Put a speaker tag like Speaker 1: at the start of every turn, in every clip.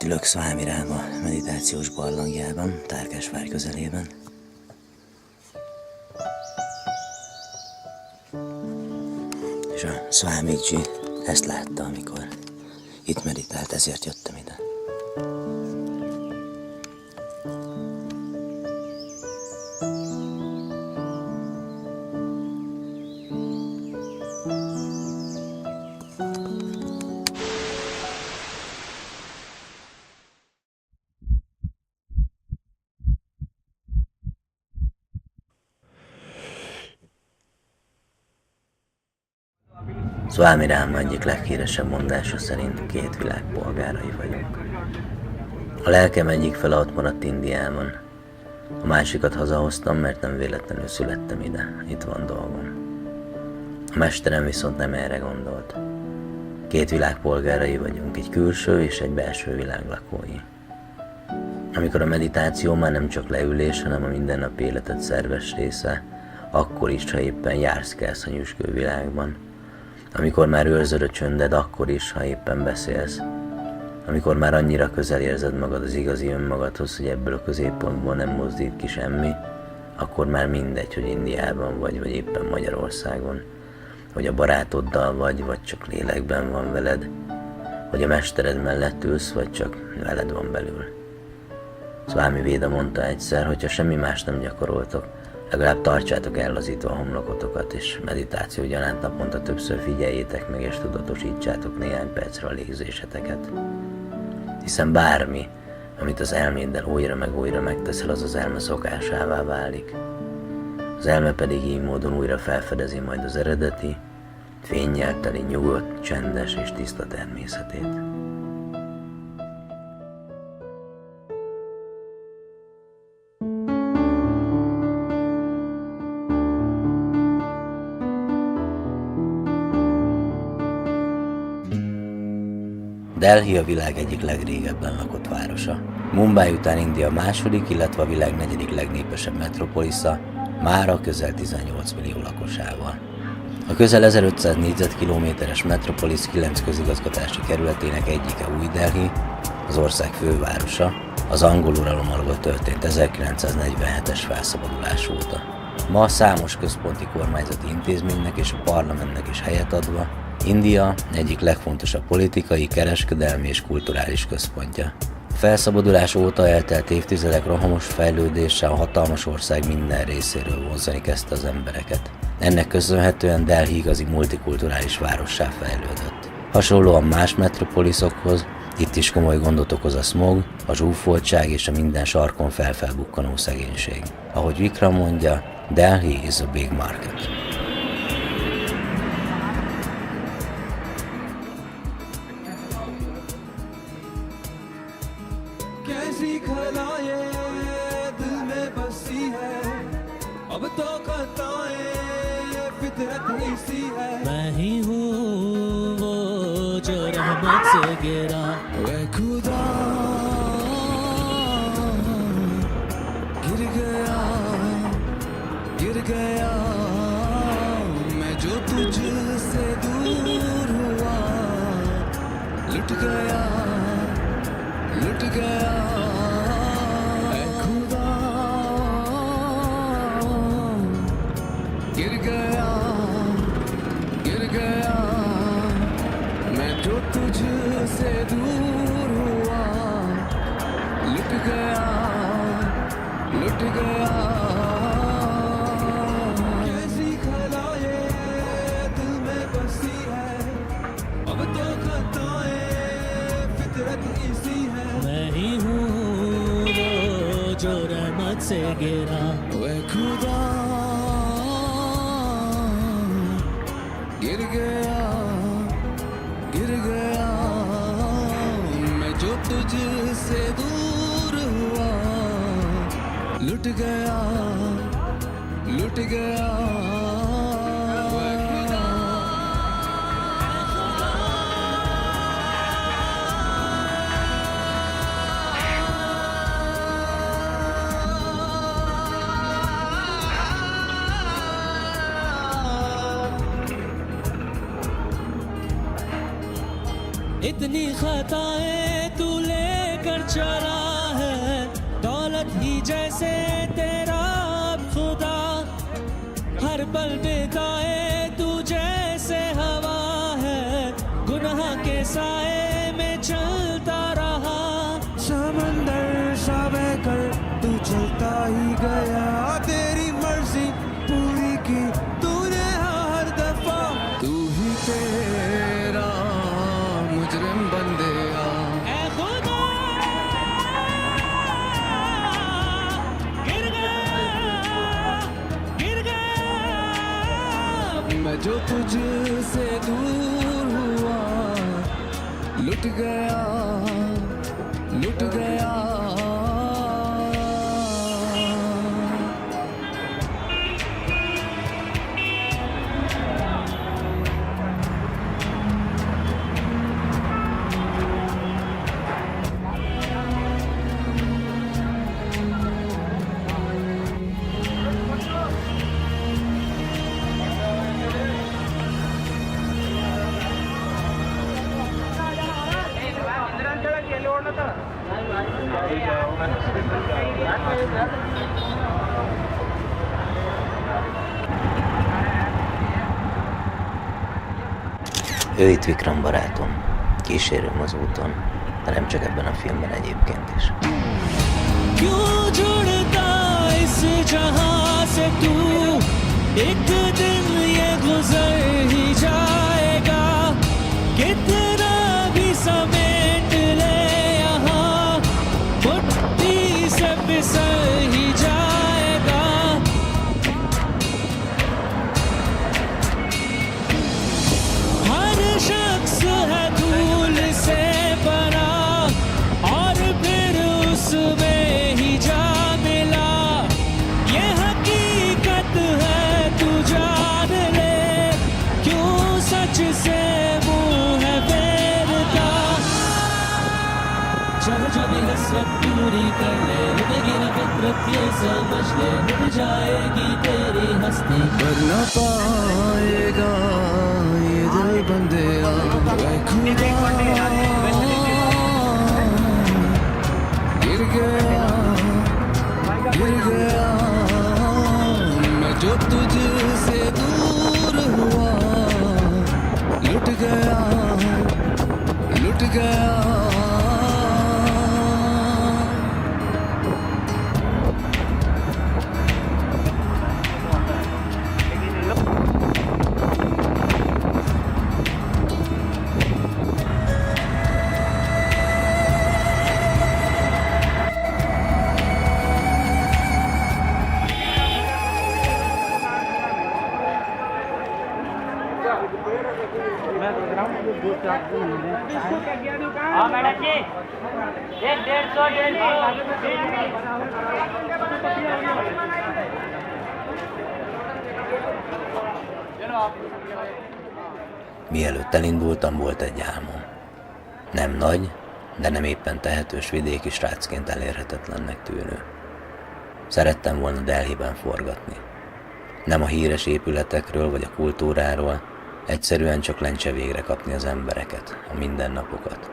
Speaker 1: Itt ülök Szvámiráma meditációs barlangjában, Tárkásvár közelében. És a Swamiji ezt látta, amikor itt meditált, ezért jöttem ide. Szvámiráma egyik leghíresebb mondása szerint két világ polgárai vagyunk. A lelkem egyik fele ott maradt Indiában, a másikat hazahoztam, mert nem véletlenül születtem ide, itt van dolgom. A mesterem viszont nem erre gondolt. Két világ polgárai vagyunk, egy külső és egy belső világ lakói. Amikor a meditáció már nem csak leülés, hanem a mindennapi életed szerves része, akkor is, ha éppen jársz-kelsz a nyüskő világban. Amikor már őrzöd a csöndet, akkor is, ha éppen beszélsz. Amikor már annyira közel érzed magad az igazi önmagadhoz, hogy ebből a középpontból nem mozdít ki semmi, akkor már mindegy, hogy Indiában vagy éppen Magyarországon. Hogy a barátoddal vagy csak lélekben van veled. Hogy a mestered mellett ülsz, vagy csak veled van belül. Swami Veda mondta egyszer, hogyha semmi más nem gyakoroltok, legalább tartsátok ellazítva a homlokotokat, és meditáció gyanánt naponta többször figyeljétek meg, és tudatosítsátok néhány percre a légzéseteket. Hiszen bármi, amit az elméddel újra meg újra megteszel, az az elme szokásává válik. Az elme pedig így módon újra felfedezi majd az eredeti, fénnyel teli, nyugodt, csendes és tiszta természetét. Delhi a világ egyik legrégebben lakott városa. Mumbai után India második, illetve a világ negyedik legnépesebb metropolisza, mára közel 18 millió lakosával. A közel 1500 négyzetkilométeres metropolisz 9 közigazgatási kerületének egyike Új Delhi, az ország fővárosa, az angol uralom alatt történt 1947-es felszabadulás óta. Ma számos központi kormányzati intézménynek és a parlamentnek is helyet adva, India egyik legfontosabb politikai, kereskedelmi és kulturális központja. A felszabadulás óta eltelt évtizedek rohamos fejlődése a hatalmas ország minden részéről vonzani kezdte az embereket. Ennek köszönhetően Delhi igazi multikulturális várossá fejlődött. Hasonlóan más metropoliszokhoz, itt is komoly gondot okoz a smog, a zsúfoltság és a minden sarkon felbukkanó szegénység. Ahogy Vikram mondja, Delhi is a big market.
Speaker 2: मैं ही हूँ वो जो रहमत से गिरा वे खुदा गिर गया मैं जो तुझसे दूर हुआ लुट गया ऐ खुदा गिर गया मैं जो तुझसे दूर हुआ लुट गया कैसी खलाए दिल में बसी है अब तो खताएं फितरत इसी है मैं ही हूँ वो जो रहमत से गिरा वे खुदा गिर गया मैं जो तुझसे दूर हुआ लुट गया इतनी खताएं तू ले पर चला है, दौलत ही जैसे तेरा अब खुदा, हर पल बिताए तू जैसे हवा है, गुनाह के साए में चलता रहा। समंदर सा बहकर तू चलता ही गया, तेरी मर्जी पूरी की तूने हर दफा। तू ही तेरा मुजरिम बंदेगा, ऐ खुदा गिर गया मैं जो तुझसे दूर हुआ, लुट गया लुट गया।
Speaker 1: Ő itt Vikram barátom, kísérőm az úton, de nem csak ebben a filmben egyébként is.
Speaker 2: क्यों जुड़ता इस जहां से तू, एक दिन ये गुजर ही जाएगा, कितना भी समेट ले यहाँ, मुट्ठी से फिसल ही जाएगा। हर शख्स है धूल से बना, और फिर उसमें ही जा मिला, ये हकीकत है तू जान ले, क्यों सच से मुंह है फेरता। जब जब हसरत पूरी कर ले, रुकेगी ना फितरत ये समझ ले, मिट जाएगी तेरी हस्ती, कर ना पाएगा ये दिल बंदेया। ऐ खुदा गिर गया मैं जो तुझसे दूर हुआ, लुट गया लुट गया।
Speaker 3: हाँ मैडम जी, 150.
Speaker 1: Mielőtt elindultam, volt egy álmom. Nem nagy, de nem éppen tehetős vidéki srácként elérhetetlennek tűnő. Szerettem volna Delhiben forgatni. Nem a híres épületekről vagy a kultúráról, egyszerűen csak lencse végre kapni az embereket, a mindennapokat.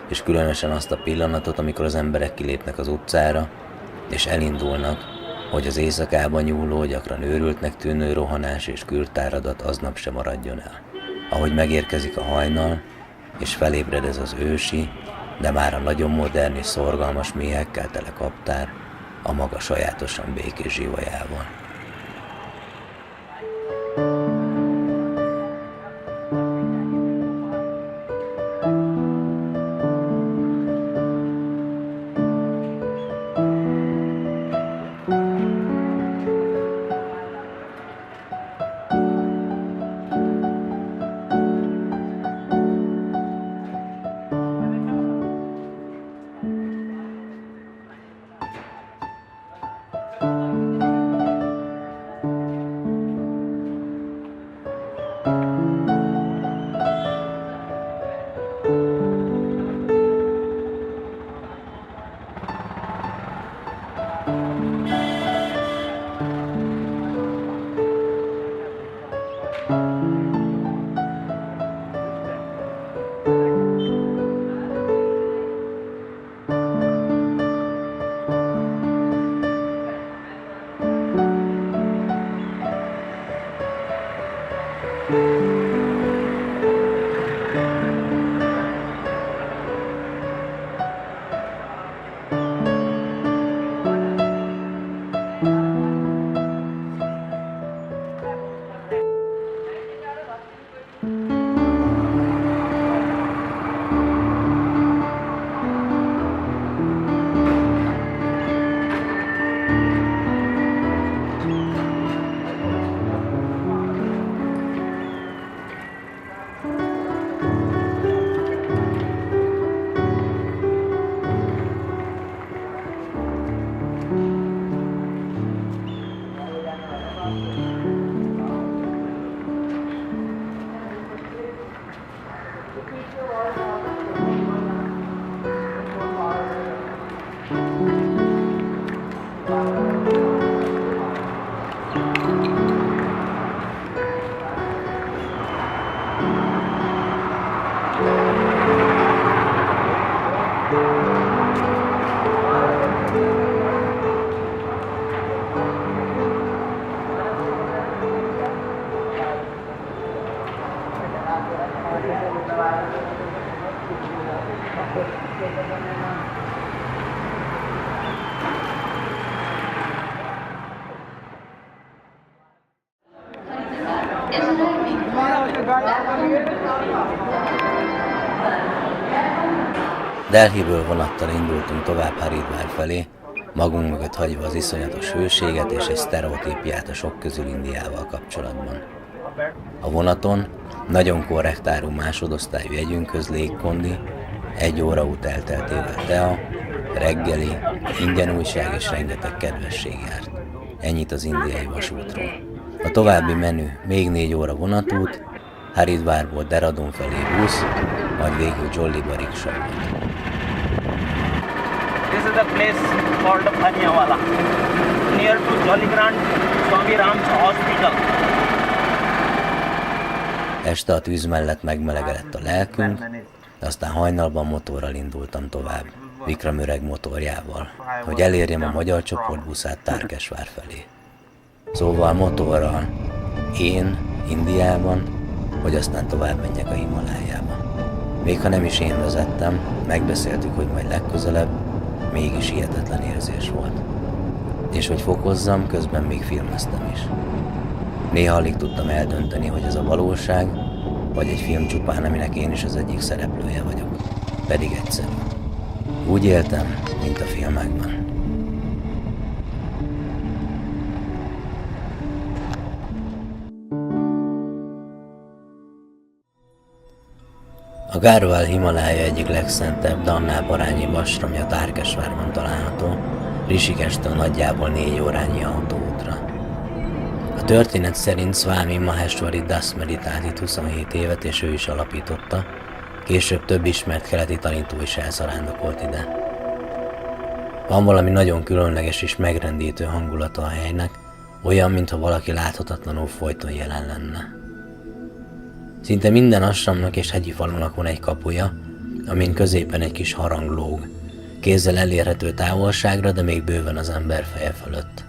Speaker 1: És különösen azt a pillanatot, amikor az emberek kilépnek az utcára, és elindulnak, hogy az éjszakában nyúló, gyakran őrültnek tűnő rohanás és kürtáradat aznap sem maradjon el. Ahogy megérkezik a hajnal, és felébred ez az ősi, de már a nagyon modern és szorgalmas méhekkel tele kaptár, a maga sajátosan békés zsivajával. Delhiből vonattal indultunk tovább Haridwar felé, magunk mögött hagyva az iszonyatos hőséget és egy sztereotípiát a sok közül Indiával kapcsolatban. A vonaton nagyon korrekt áru másodosztályú jegyünkhöz légkondi, 1 óra út elteltével tea, reggeli, ingyen újság és rengeteg kedvesség járt. Ennyit az indiai vasútról. A további menü még 4 óra vonatút, Haridwarból Dehradun felé busz, majd végül Jolliba riksa volt.
Speaker 3: This is the place called Bhaniawala, near to Jolly Grant Swami Ram's Hospital.
Speaker 1: Este a tűz mellett megmelegedett a lelkünk, de aztán hajnalban motorral indultam tovább, Vikram öreg motorjával, hogy elérjem a magyar csoportbuszát Tarkesvár felé. Szóval motorral, én Indiában, hogy aztán tovább menjek a Himalájába. Még ha nem is én vezettem, megbeszéltük, hogy majd legközelebb, mégis hihetetlen érzés volt. És hogy fokozzam, közben még filmeztem is. Néha alig tudtam eldönteni, hogy ez a valóság, vagy egy film csupán, aminek én is az egyik szereplője vagyok. Pedig egyszerű. Úgy éltem, mint a filmekben. A Garhwal Himalája egyik legszentebb, de annál parányibb asramja Tarkesvárban található, Rishikestől nagyjából 4 órányi autóútra. A történet szerint Swami Maheshwari Das meditált itt 27 évet, és ő is alapította, később több ismert keleti tanító is elszarándokolt ide. Van valami nagyon különleges és megrendítő hangulata a helynek, olyan, mintha valaki láthatatlanul folyton jelen lenne. Szinte minden asramnak és hegyi falunak van egy kapuja, amin középen egy kis harang lóg, kézzel elérhető távolságra, de még bőven az ember feje fölött.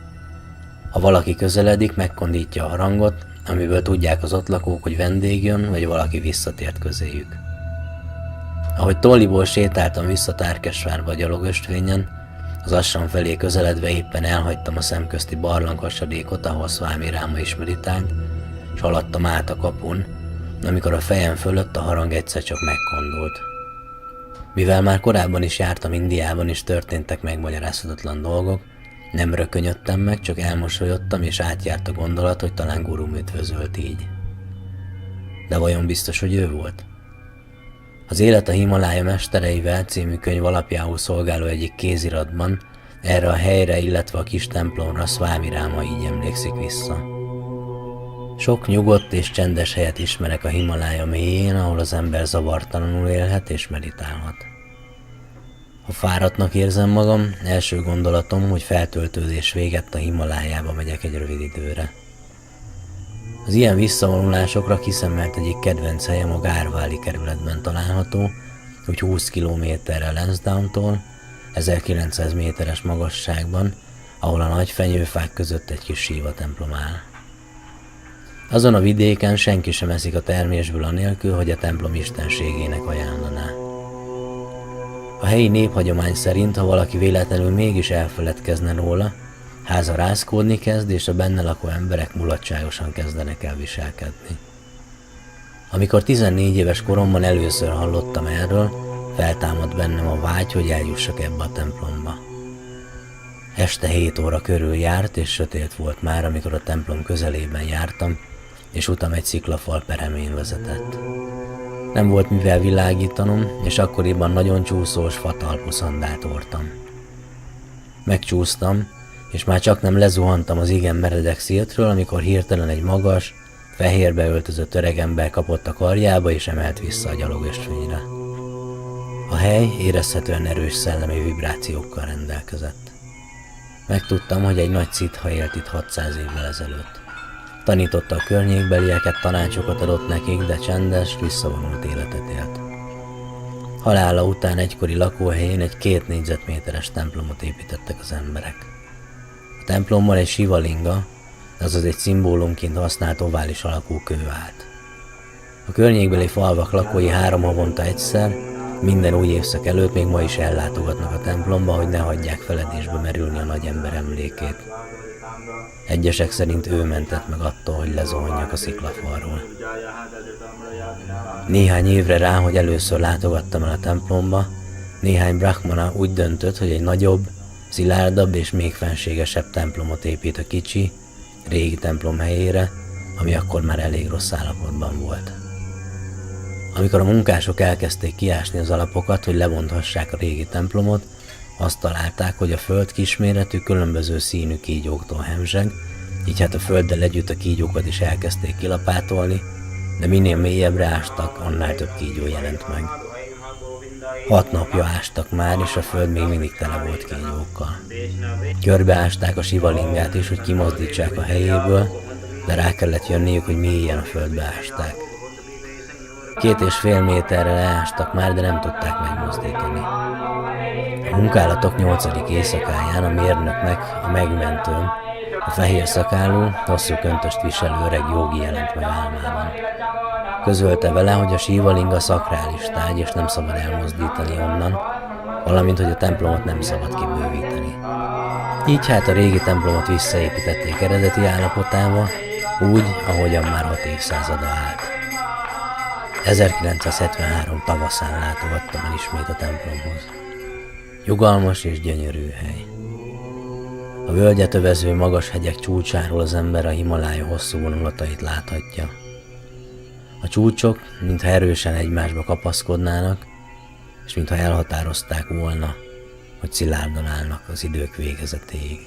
Speaker 1: Ha valaki közeledik, megkondítja a harangot, amiből tudják az ott lakók, hogy vendég jön, vagy valaki visszatért közéjük. Ahogy Tolliból sétáltam vissza Tarkesvárba a gyalogöstvényen, az asram felé közeledve éppen elhagytam a szemközti barlanghasadékot, ahol Swami Rama is meditált, és haladtam át a kapun, amikor a fejem fölött a harang egyszer csak megkondult. Mivel már korábban is jártam Indiában, és történtek megmagyarázhatatlan dolgok, nem rökönyödtem meg, csak elmosolyodtam, és átjárt a gondolat, hogy talán Gurum üdvözölt így. De vajon biztos, hogy ő volt? Az Élet a Himalája mestereivel című könyv alapjául szolgáló egyik kéziratban erre a helyre, illetve a kis templomra Swami Rama így emlékszik vissza. Sok nyugodt és csendes helyet ismerek a Himalája mélyén, ahol az ember zavartalanul élhet és meditálhat. Ha fáradtnak érzem magam, első gondolatom, hogy feltöltődés véget a Himalájába megyek egy rövid időre. Az ilyen visszavonulásokra kiszemelt egyik kedvenc helyem a Garhwali kerületben található, úgy 20 kilométerrel Lansdowntól, 1900 méteres magasságban, ahol a nagy fenyőfák között egy kis síva templom áll. Azon a vidéken senki sem eszik a termésből anélkül, hogy a templom istenségének ajánlaná. A helyi néphagyomány szerint, ha valaki véletlenül mégis elfeledkezne róla, háza rázkódni kezd, és a benne lakó emberek mulatságosan kezdenek el viselkedni. Amikor 14 éves koromban először hallottam erről, feltámadt bennem a vágy, hogy eljussak ebbe a templomba. Este 7 óra körül járt, és sötét volt már, amikor a templom közelében jártam, és utam egy sziklafal peremén vezetett. Nem volt mivel világítanom, és akkoriban nagyon csúszós fatalpú szandát hordtam. Megcsúsztam, és már csak nem lezuhantam az igen meredek szirtről, amikor hirtelen egy magas, fehérbe öltözött öregember kapott a karjába, és emelt vissza a gyalogösvényre. A hely érezhetően erős szellemi vibrációkkal rendelkezett. Megtudtam, hogy egy nagy citha élt itt 600 évvel ezelőtt. Tanította a környékbelieket, tanácsokat adott nekik, de csendes, visszavonult életet élt. Halála után egykori lakóhelyén egy 2 négyzetméteres templomot építettek az emberek. A templommal egy sivalinga, azaz egy szimbólumként használt ovális alakú kő állt. A környékbeli falvak lakói 3 havonta egyszer, minden új évszak előtt még ma is ellátogatnak a templomba, hogy ne hagyják feledésbe merülni a nagy ember emlékét. Egyesek szerint ő mentett meg attól, hogy lezuhanjak a sziklafalról. Néhány évre rá, hogy először látogattam el a templomba, néhány brahmana úgy döntött, hogy egy nagyobb, szilárdabb és még fenségesebb templomot épít a kicsi, régi templom helyére, ami akkor már elég rossz állapotban volt. Amikor a munkások elkezdték kiásni az alapokat, hogy lebonthassák a régi templomot, azt találták, hogy a föld kisméretű, különböző színű kígyóktól hemzseg, így hát a földdel együtt a kígyókat is elkezdték kilapátolni, de minél mélyebbre ástak, annál több kígyó jelent meg. 6 napja ástak már, és a föld még mindig tele volt kígyókkal. Körbeásták a sivalingát is, hogy kimozdítsák a helyéből, de rá kellett jönniük, hogy mélyen a földbe ásták. 2,5 méterre leástak már, de nem tudták megmozdítani. A munkálatok 8. éjszakáján a mérnöknek, a megmentőn, a fehér szakállú, hosszú köntöst viselő öreg jógi jelent meg álmában. Közölte vele, hogy a sívalinga szakrális tárgy, és nem szabad elmozdítani onnan, valamint, hogy a templomot nem szabad kibővíteni. Így hát a régi templomot visszaépítették eredeti állapotába, úgy, ahogyan már 6 évszázada állt. 1973 tavaszán látogattam el ismét a templomhoz. Nyugalmas és gyönyörű hely. A völgyet övező magas hegyek csúcsáról az ember a Himalája hosszú vonulatait láthatja. A csúcsok, mintha erősen egymásba kapaszkodnának, és mintha elhatározták volna, hogy szilárdan állnak az idők végezetéig.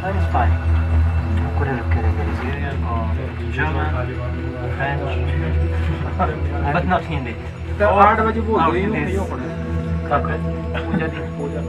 Speaker 3: That is fine. Akkor előbb kell reggelizni. German, French, but not Hindi.
Speaker 4: 8 बजे बोल दो
Speaker 3: Hindi
Speaker 4: यूं
Speaker 3: is-
Speaker 4: यूं पढ़े
Speaker 3: Okay. Puja.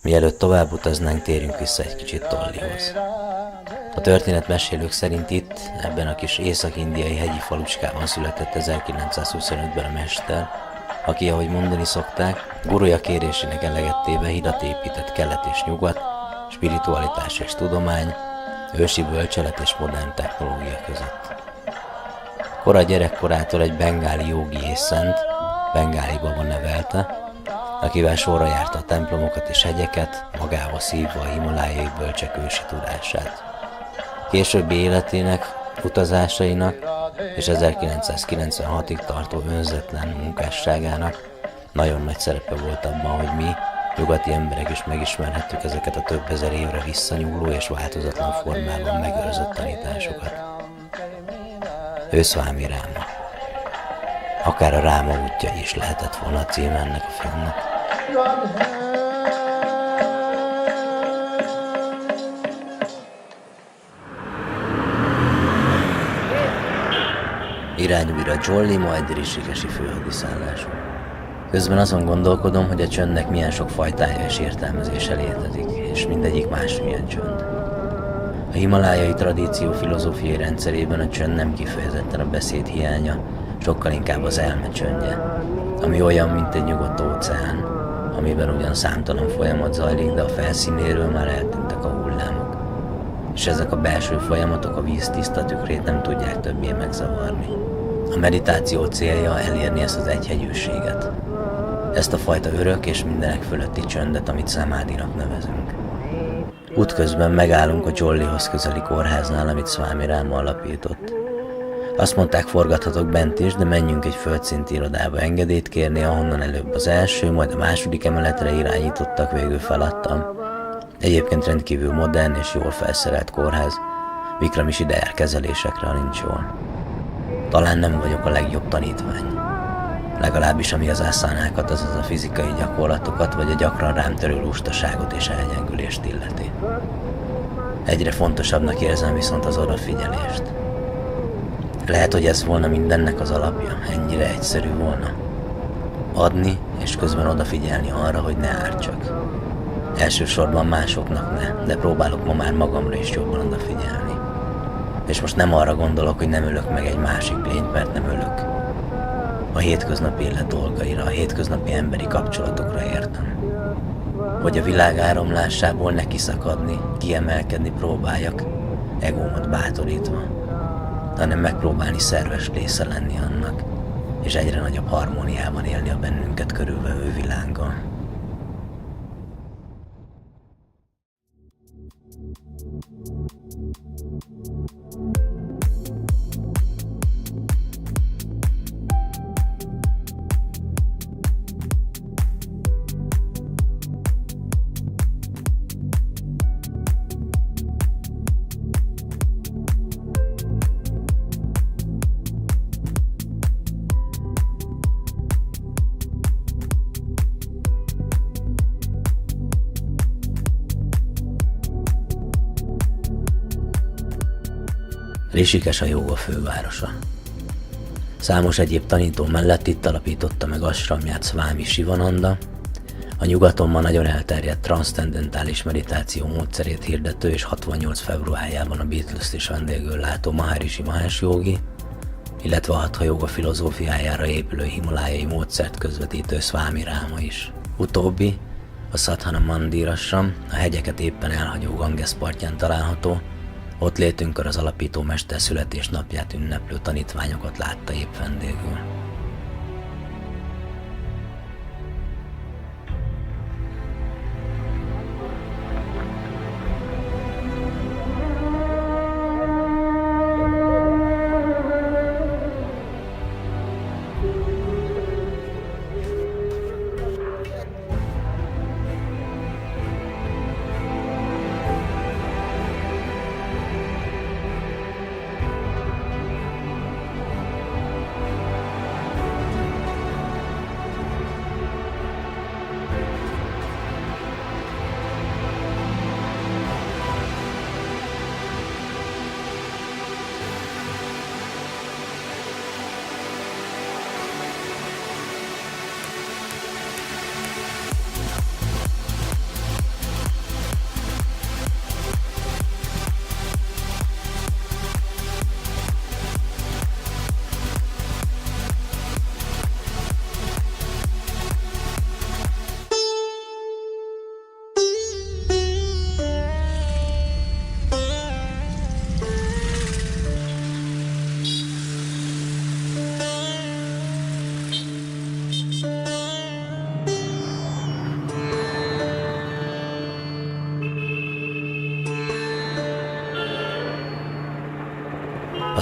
Speaker 1: Mielőtt tovább utaznánk, térjünk vissza egy kicsit Tollihoz. A történetmesélők szerint itt, ebben a kis észak-indiai hegyi falucskában született 1925-ben a mester, aki, ahogy mondani szokták, gurúja kérésének eleget téve hidat épített kelet és nyugat, spiritualitás és tudomány, ősi bölcselet és modern technológia között. Kora gyerekkorától egy bengáli jógi és szent, bengáli baba nevelte, akivel sorra járta a templomokat és hegyeket, magába szívva a himalájai bölcsek ősi tudását. Későbbi életének, utazásainak és 1996-ig tartó önzetlen munkásságának nagyon nagy szerepe volt abban, hogy mi, nyugati emberek is megismerhettük ezeket a több ezer évre visszanyúló és változatlan formában megőrzött tanításokat. Ő Swami Rama. Akár a Ráma útja is lehetett volna a címe ennek a filmnek. Irány újra Jolly, majd Rishikesi főhadiszállású. Közben azon gondolkodom, hogy a csöndnek milyen sok fajtája és értelmezése létezik, és mindegyik másmilyen csönd. A himalájai tradíció filozófiai rendszerében a csönd nem kifejezetten a beszéd hiánya, sokkal inkább az elme csöndje, ami olyan, mint egy nyugodt óceán, amiben ugyan számtalan folyamat zajlik, de a felszínéről már eltűntek a hullámok. És ezek a belső folyamatok a víz tiszta tükrét nem tudják többé megzavarni. A meditáció célja elérni ezt az egyhegyűséget, ezt a fajta örök és mindenek fölötti csöndet, amit samádinak nevezünk. Útközben megállunk a Jollyhoz közeli kórháznál, amit Swami Rama alapított. Azt mondták, forgathatok bent is, de menjünk egy földszinti irodába engedélyt kérni, ahonnan előbb az első, majd a második emeletre irányítottak, végül feladtam. Egyébként rendkívül modern és jól felszerelt kórház, Vikram is ide jár kezelésekre, ha nincs jól. Talán nem vagyok a legjobb tanítvány. Legalábbis ami az aszánákat, azaz a fizikai gyakorlatokat, vagy a gyakran rám törő lustaságot és elgyengülést illeti. Egyre fontosabbnak érzem viszont az odafigyelést. Lehet, hogy ez volna mindennek az alapja, ennyire egyszerű volna. Adni, és közben odafigyelni arra, hogy ne ártsak. Elsősorban másoknak ne, de próbálok ma már magamra is jobban odafigyelni. És most nem arra gondolok, hogy nem ölök meg egy másik lényt, mert nem ölök. A hétköznapi élet dolgaira, a hétköznapi emberi kapcsolatokra értem. Hogy a világ áramlásából ne kiszakadni, kiemelkedni próbáljak, egómat bátorítva, hanem megpróbálni szerves része lenni annak, és egyre nagyobb harmóniában élni a bennünket körülvevő világgal. Rishikesh a jóga fővárosa. Számos egyéb tanító mellett itt alapította meg asramját Swami Shivananda, a nyugaton ma nagyon elterjedt transzcendentális meditáció módszerét hirdető és 68 februárjában a Beatles-t is vendégül látó Maharishi Mahesh Yogi, illetve a hatha jóga filozófiájára épülő himalájai módszert közvetítő Swami Rama is. Utóbbi, a Sadhana Mandir Ashram, a hegyeket éppen elhagyó Ganges partján található, ott létünkkor az alapító mester születésnapját ünneplő tanítványokat látta épp vendégül.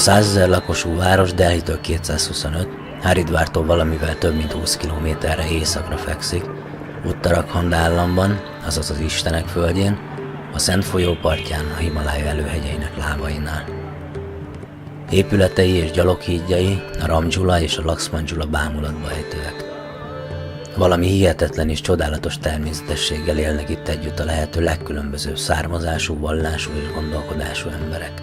Speaker 1: A 100 000 lakosú város Delhitől 225, Haridvártól valamivel több mint 20 kilométerre északra fekszik, Uttarakhand államban, azaz az Istenek földjén, a Szent folyó partján, a Himalája előhegyeinek lábainál. Épületei és gyaloghídjai a Ramdzsula és a Laxmandzsula bámulatba ejtőek. Valami hihetetlen és csodálatos természetességgel élnek itt együtt a lehető legkülönbözőbb származású, vallású és gondolkodású emberek.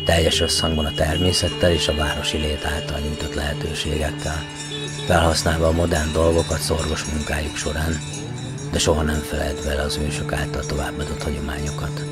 Speaker 1: Teljes összhangban a természettel és a városi lét által nyújtott lehetőségekkel, felhasználva a modern dolgokat szorgos munkájuk során, de soha nem feledve el az ősök által továbbadott hagyományokat.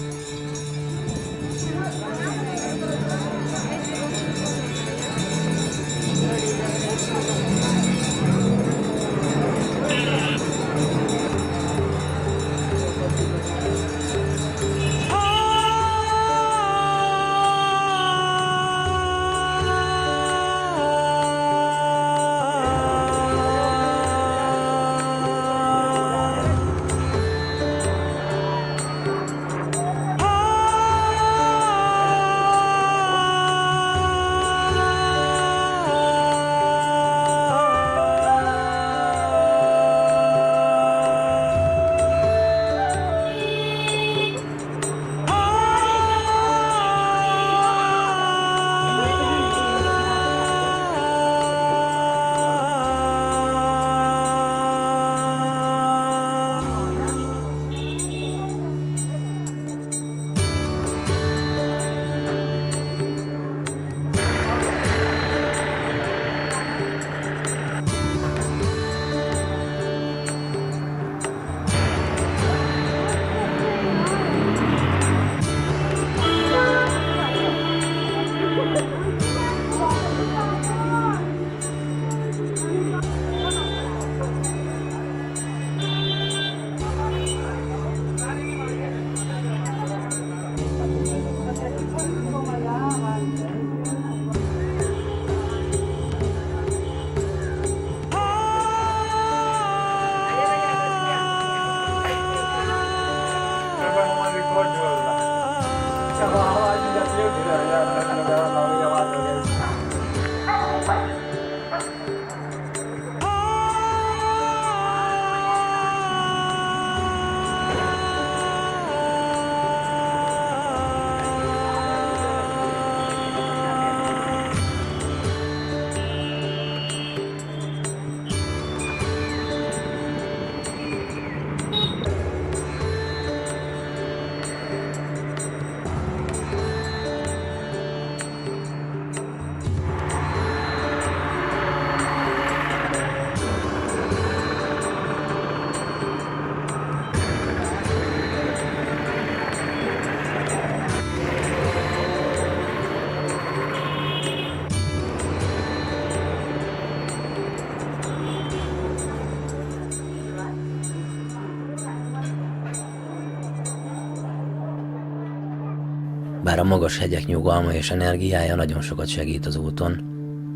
Speaker 1: Bár a magas hegyek nyugalma és energiája nagyon sokat segít az úton,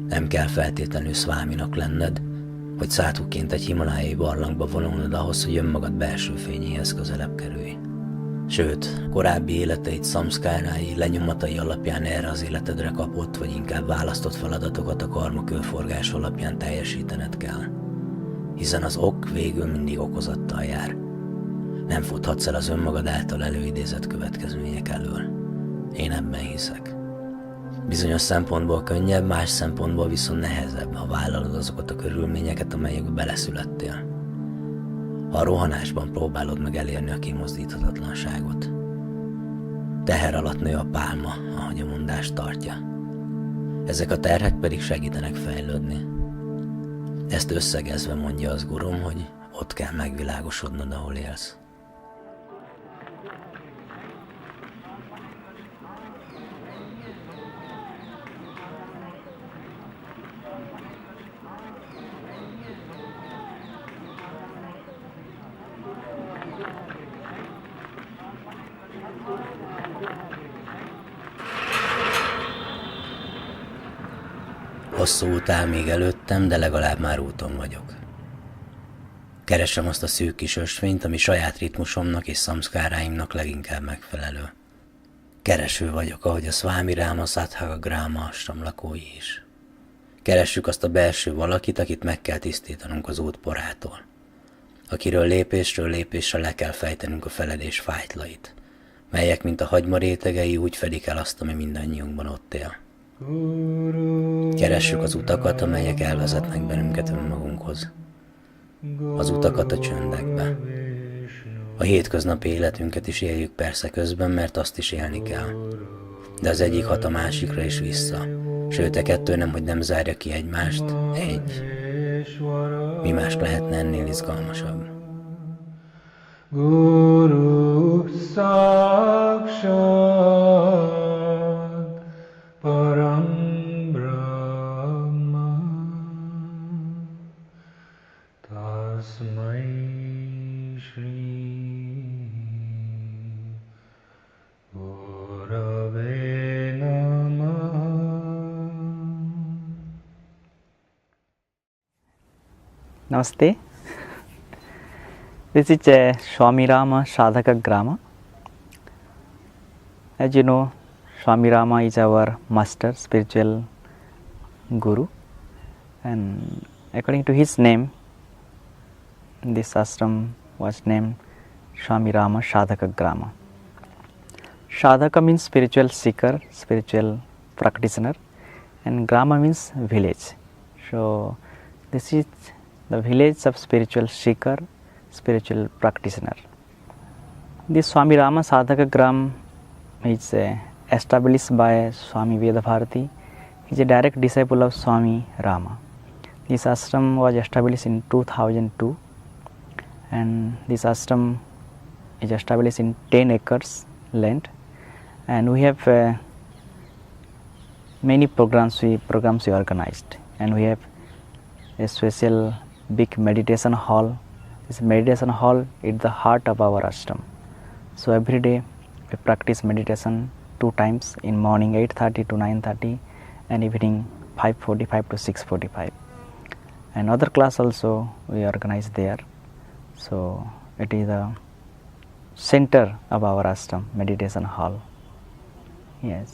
Speaker 1: nem kell feltétlenül szváminak lenned, vagy száthuként egy himalájai barlangba vonulnod ahhoz, hogy önmagad belső fényéhez közelebb kerülj. Sőt, korábbi életeid szamszkárái, lenyomatai alapján erre az életedre kapott, vagy inkább választott feladatokat a karma körforgás alapján teljesítened kell. Hiszen az ok végül mindig okozattal jár. Nem futhatsz el az önmagad által előidézett következmények elől. Én ebben hiszek. Bizonyos szempontból könnyebb, más szempontból viszont nehezebb, ha vállalod azokat a körülményeket, amelyekbe beleszülettél. Ha a rohanásban próbálod meg elérni a kimozdíthatatlanságot. Teher alatt nő a pálma, ahogy a mondás tartja. Ezek a terhek pedig segítenek fejlődni. Ezt összegezve mondja az gurum, hogy ott kell megvilágosodnod, ahol élsz. Hosszú út áll még előttem, de legalább már úton vagyok. Keresem azt a szűk kis ösvényt, ami saját ritmusomnak és szamszkáráimnak leginkább megfelelő. Kereső vagyok, ahogy a Swami Rama Sadhaka Grama Ashram lakói is. Keressük azt a belső valakit, akit meg kell tisztítanunk az út porától. Akiről lépésről lépésre le kell fejtenünk a feledés fájtlait, melyek, mint a hagyma rétegei, úgy fedik el azt, ami mindannyiunkban ott él. Keressük az utakat, amelyek elvezetnek bennünket önmagunkhoz. Az utakat a csöndekbe. A hétköznapi életünket is éljük persze közben, mert azt is élni kell. De az egyik hat a másikra is vissza. Sőt, a kettő nem, hogy nem zárja ki egymást, egy. Mi más lehetne ennél izgalmasabb?
Speaker 2: Guru Sakshat Param Brahma Tasmai Shri Gurave Namah.
Speaker 5: Namaste. This is Swami Rama Sadhaka Grama. As you know, Swami Rama is our master, spiritual guru, and according to his name, this ashram was named Swami Rama Sadhaka Grama. Sadhaka means spiritual seeker, spiritual practitioner, and Grama means village. So this is the village of spiritual seeker, spiritual practitioner. This Swami Rama Sadhaka Gram is established by Swami Vedabharati. He is a direct disciple of Swami Rama. This ashram was established in 2002, and this ashram is established in 10 acres land, and we have many programs we organized, and we have a special big meditation hall. This meditation hall is the heart of our ashram. So every day we practice meditation 2 times, in morning 8:30 to 9:30 and evening 5:45 to 6:45. Another class also we organize there. So it is the center of our ashram, meditation hall. Yes,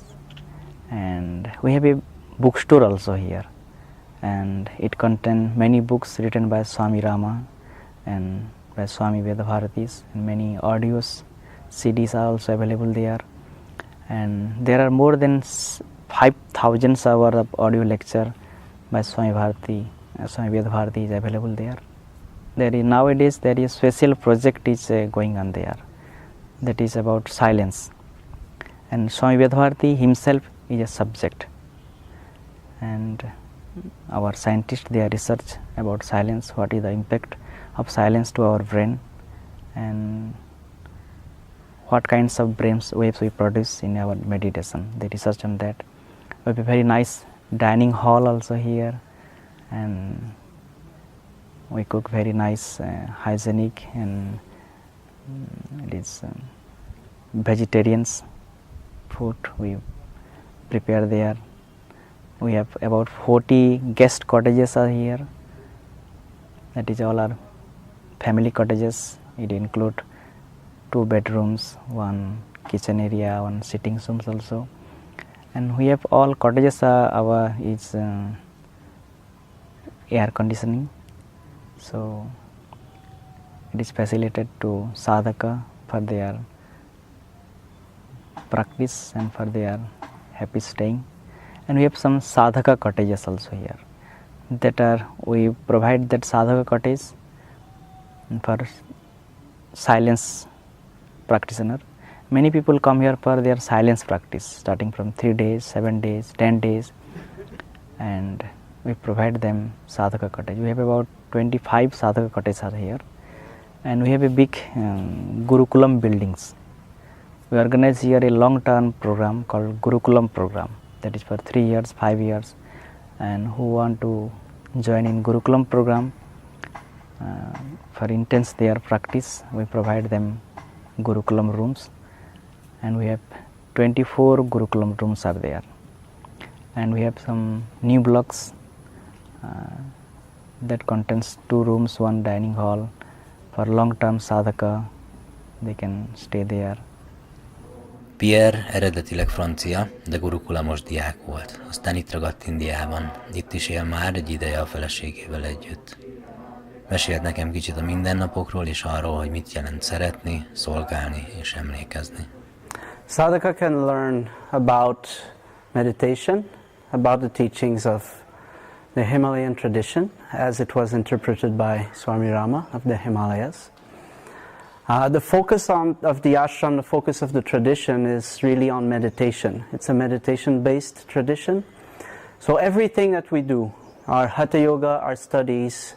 Speaker 5: and we have a bookstore also here, and it contains many books written by Swami Rama and by Swami Vedabharatis, and many audios, CDs are also available there, and there are more than 5,000 hours of audio lecture by Swami Vedabharati is available there. Nowadays there is special project is going on there, that is about silence, and Swami Vedabharati himself is a subject, and our scientists, they research about silence, what is the impact of silence to our brain, and what kinds of brain waves we produce in our meditation. They research on that. We have a very nice dining hall also here, and we cook very nice, hygienic, and it is vegetarians food we prepare there. We have about 40 guest cottages are here. That is all our family cottages. It include 2 bedrooms, 1 kitchen area, 1 sitting rooms also. And we have all cottages is air conditioning. So it is facilitated to sadhaka for their practice and for their happy staying. And we have some sadhaka cottages also here. We provide that sadhaka cottage for silence practitioner. Many people come here for their silence practice, starting from 3 days, 7 days, 10 days, and we provide them sadhaka cottage. We have about 25 sadhaka cottages are here, and we have a big Gurukulam buildings. We organize here a long-term program called Gurukulam program, that is for 3 years, 5 years, and who want to join in Gurukulam program for intense their practice, we provide them Gurukulam rooms, and we have 24 Gurukulam rooms are there. And we have some new blocks that contains 2 rooms, 1 dining hall for long-term sadhaka. They can stay there.
Speaker 1: Pierre eredetileg francia, de gurukulamos diák volt. Aztán itt ragadt Indiában. Itt is él már egy ideje a feleségével együtt. Mesélt nekem kicsit a mindennapokról és arról, hogy mit jelent szeretni, szolgálni és emlékezni.
Speaker 6: Sadhaka can learn about meditation, about the teachings of the Himalayan tradition as it was interpreted by Swami Rama of the Himalayas. The focus of the ashram, the focus of the tradition is really on meditation. It's a meditation-based tradition. So everything that we do, our Hatha Yoga, our studies,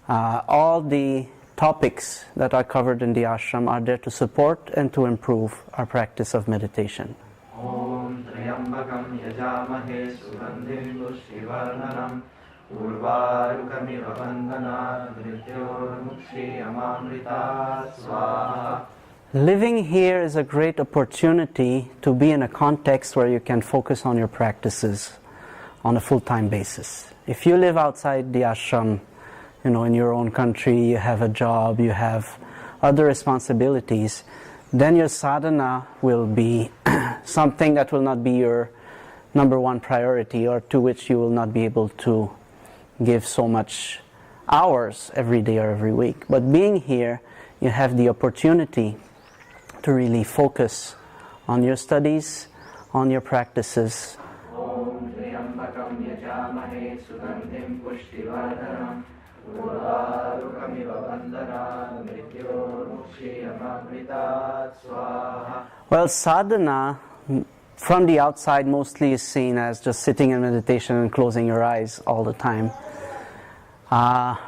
Speaker 6: all the topics that are covered in the ashram are there to support and to improve our practice of meditation.
Speaker 3: Om Triyambakam Yajamahe Sugandhim Pushtivarnanam Urvarukamiva Vandana Mrityormukshi Amamrita Swaha.
Speaker 6: Living here is a great opportunity to be in a context where you can focus on your practices on a full-time basis. If you live outside the ashram, in your own country, you have a job, you have other responsibilities, then your sadhana will be something that will not be your number one priority, or to which you will not be able to give so much hours every day or every week. But being here, you have the opportunity to really focus on your studies, on your practices.
Speaker 3: Om Triyambakam Yajamahe Sugandhim Pushtivarnanam
Speaker 6: Well, sadhana from the outside mostly is seen as just sitting in meditation and closing your eyes all the time,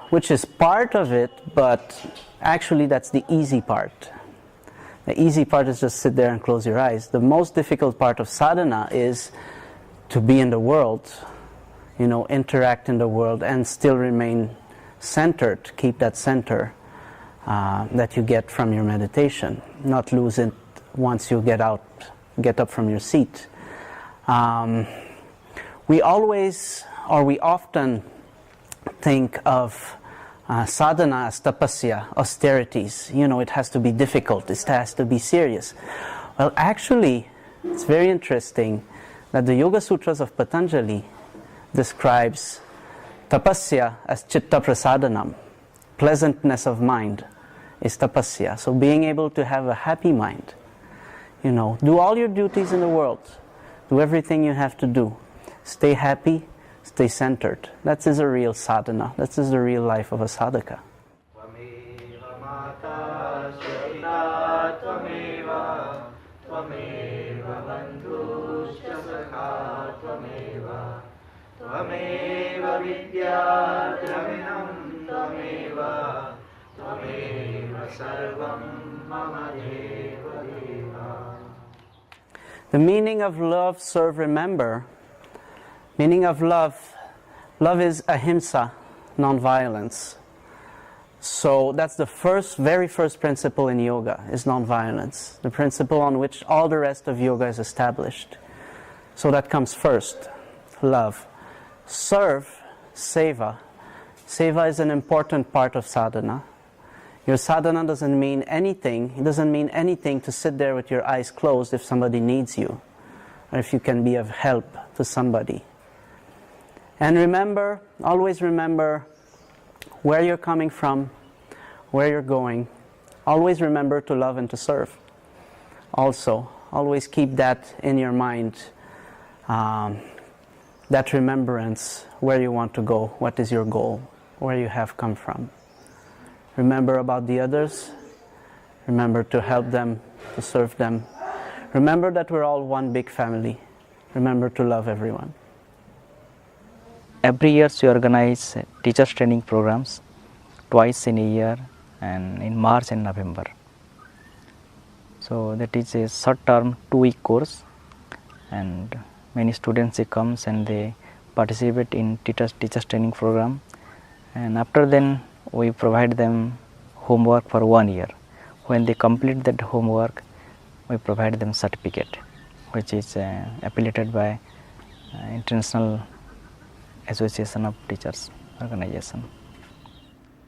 Speaker 6: which is part of it, but actually that's the easy part. The easy part is just sit there and close your eyes. The most difficult part of sadhana is to be in the world, interact in the world and still remain centered, keep that center that you get from your meditation, not lose it once you get up from your seat. We often think of sadhana as tapasya, austerities. It has to be difficult, it has to be serious. Well, actually, it's very interesting that the Yoga Sutras of Patanjali describes tapasya as chitta prasadanam. Pleasantness of mind is tapasya. So being able to have a happy mind, do all your duties in the world, do everything you have to do, stay happy, stay centered. That is a real sadhana. That is the real life of a sadhaka. The meaning of love, serve, remember. Meaning of love is ahimsa, non-violence. So that's the very first principle in yoga, is non-violence, the principle on which all the rest of yoga is established. So that comes first, love. Serve, seva. Seva is an important part of sadhana. Your sadhana doesn't mean anything. It doesn't mean anything to sit there with your eyes closed if somebody needs you, or if you can be of help to somebody. And remember, always remember where you're coming from, where you're going. Always remember to love and to serve. Also, always keep that in your mind, that remembrance, where you want to go, what is your goal, where you have come from. Remember about the others. Remember to help them, to serve them. Remember that we're all one big family. Remember to love everyone.
Speaker 5: Every year we organize teachers training programs twice in a year, and in March and November. So that is a short term 2-week course, and many students comes and they participate in teachers training program, and after then we provide them homework for 1 year. When they complete that homework, we provide them certificate, which is affiliated by International Association of Teachers Organization.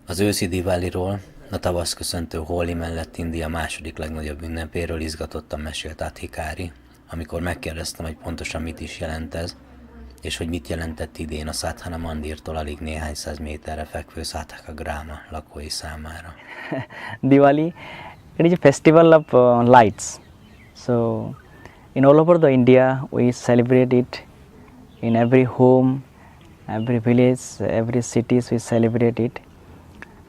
Speaker 1: Az őszi Diwaliról, a tavasz köszöntő Holi mellett India második legnagyobb ünnepéről izgatottan mesélt Adhikari, amikor megkérdeztem, hogy pontosan mit is jelent ez, és hogy mit jelentett idén a Sadhana Mandirtól alig néhány száz méterre fekvő Sathaka Grama lakói számára.
Speaker 5: Diwali, it is a festival of lights. So in all over the India we celebrate it. In every home, every village, every cities we celebrate it.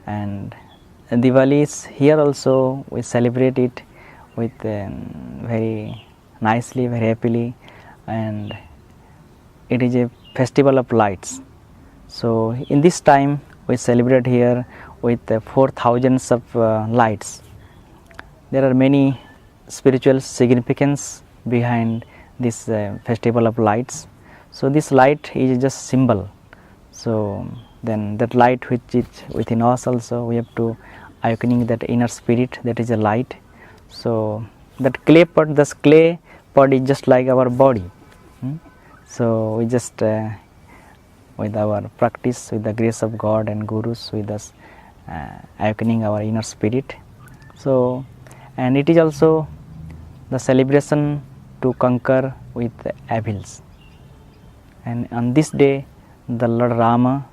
Speaker 5: And Diwali is here also we celebrate it with very nicely, very happily, and it is a festival of lights. So in this time we celebrate here with 4,000 of lights. There are many spiritual significance behind this festival of lights. So this light is just symbol. So then that light which is within us also, we have to awakening that inner spirit, that is a light. So that clay pot, this clay pot is just like our body. So we just with our practice, with the grace of God and gurus with us, awakening our inner spirit. So, and it is also the celebration to conquer with the evils. And on this day, the Lord Rama,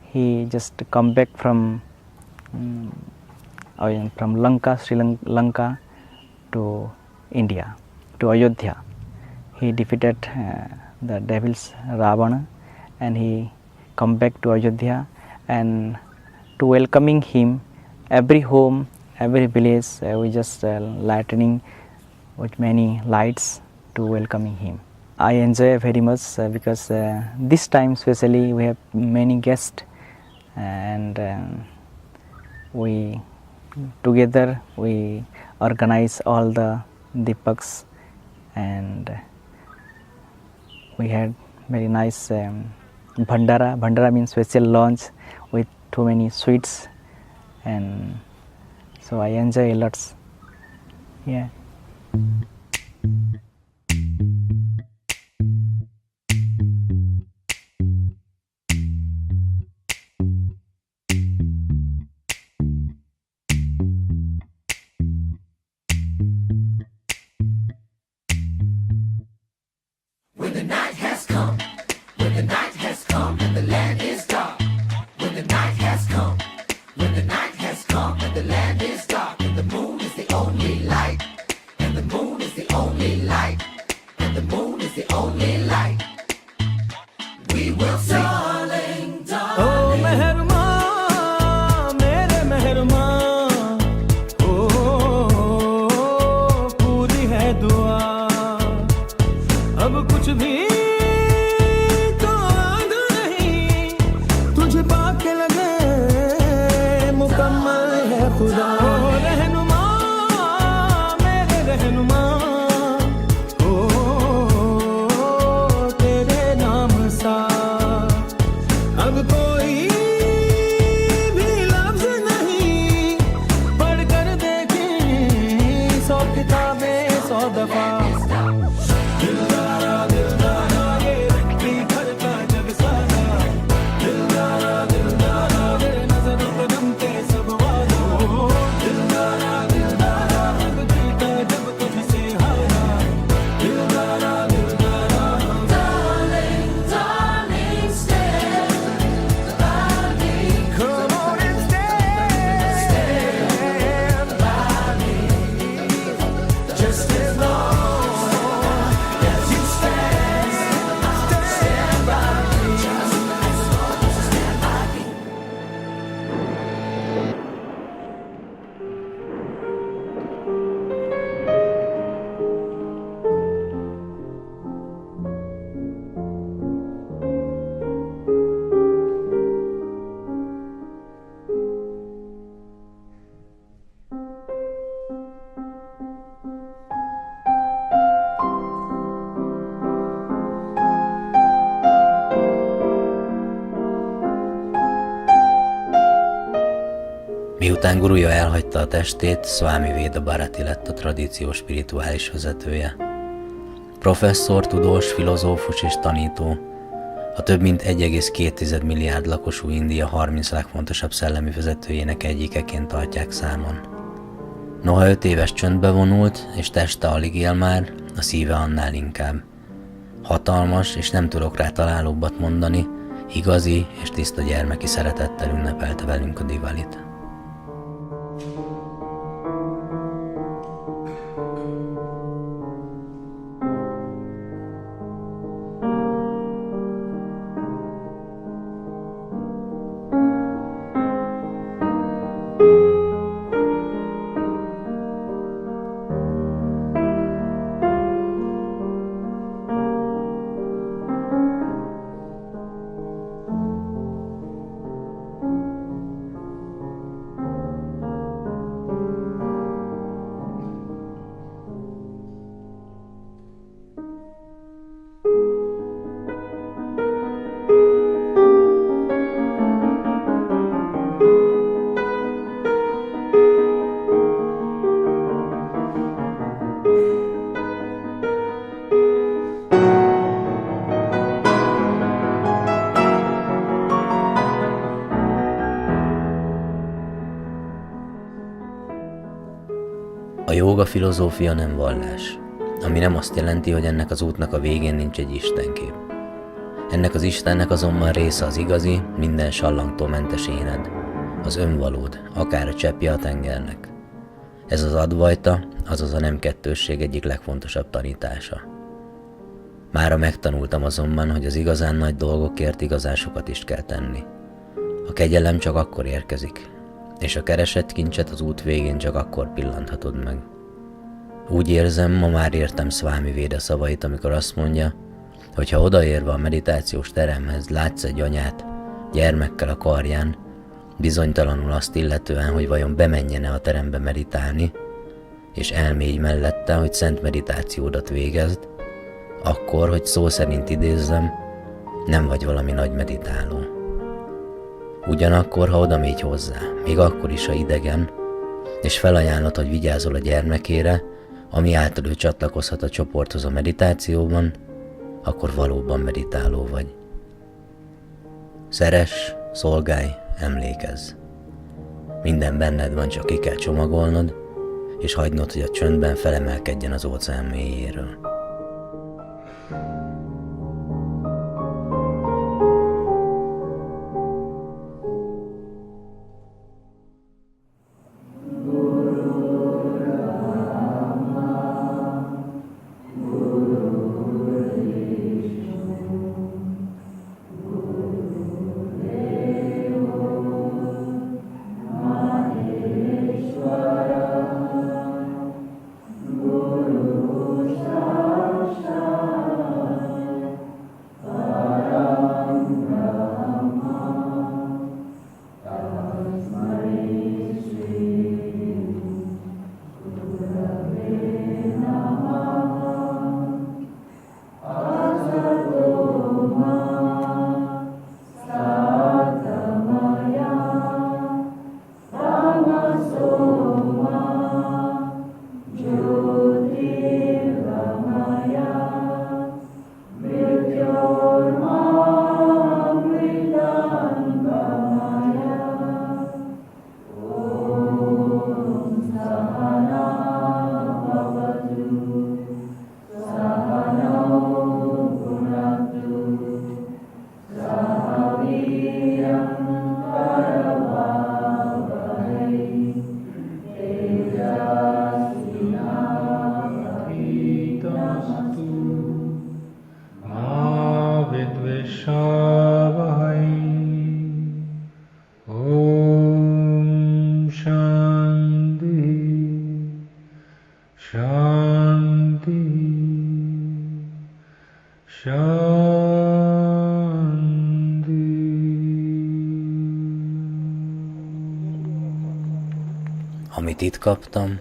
Speaker 5: he just come back from Lanka, Sri Lanka to India, to Ayodhya. He defeated the devils Ravana, and he come back to Ayodhya, and to welcoming him, every home, every village, we just lightening with many lights to welcoming him. I enjoy very much because this time especially we have many guests, and we together we organize all the Deepaks, and we had very nice Bhandara. Bhandara means special lunch with too many sweets, and so I enjoy a lot. Yeah.
Speaker 2: दफा दिलदारा दिलदारा ये रखती घर का जग सारा दिलदारा दिलदारा मेरे नजरों पे बनते सब वादा दिलदारा दिलदारा अब जीता जब तुझसे हारा दिलदारा दिलदारा darling darling stand by me come on and stand by me just as long as you stand by me just as long as you stand by me
Speaker 1: Miután gurúja elhagyta a testét, Swami Veda Bharati lett a tradíció spirituális vezetője. Professzor, tudós, filozófus és tanító, a több mint 1,2 milliárd lakosú India 30 legfontosabb szellemi vezetőjének egyikeként tartják számon. Noha 5 éves csöndbe vonult, és teste alig él már, a szíve annál inkább. Hatalmas, és nem tudok rá találóbbat mondani, igazi és tiszta gyermeki szeretettel ünnepelte velünk a Diwalit. A jóga filozófia nem vallás, ami nem azt jelenti, hogy ennek az útnak a végén nincs egy istenkép. Ennek az Istennek azonban része az igazi, minden sallangtól mentes éned, az önvalód, akár a cseppje a tengernek. Ez az Advaita, azaz a nem kettősség egyik legfontosabb tanítása. Mára megtanultam azonban, hogy az igazán nagy dolgokért igazásokat is kell tenni. A kegyelem csak akkor érkezik, és a keresett kincset az út végén csak akkor pillanthatod meg. Úgy érzem, ma már értem Swami Veda szavait, amikor azt mondja, hogy ha odaérve a meditációs teremhez látsz egy anyát gyermekkel a karján, bizonytalanul azt illetően, hogy vajon bemenjen-e a terembe meditálni, és elmégy mellette, hogy szent meditációdat végezd, akkor, hogy szó szerint idézzem, nem vagy valami nagy meditáló. Ugyanakkor, ha odamégy hozzá, még akkor is, ha idegen, és felajánlod, hogy vigyázol a gyermekére, ami által ő csatlakozhat a csoporthoz a meditációban, akkor valóban meditáló vagy. Szeress, szolgálj, emlékezz. Minden benned van, csak ki kell csomagolnod, és hagynod, hogy a csöndben felemelkedjen az óceán mélyéről.
Speaker 2: Guru Shanti Shanti.
Speaker 1: Amit itt kaptam,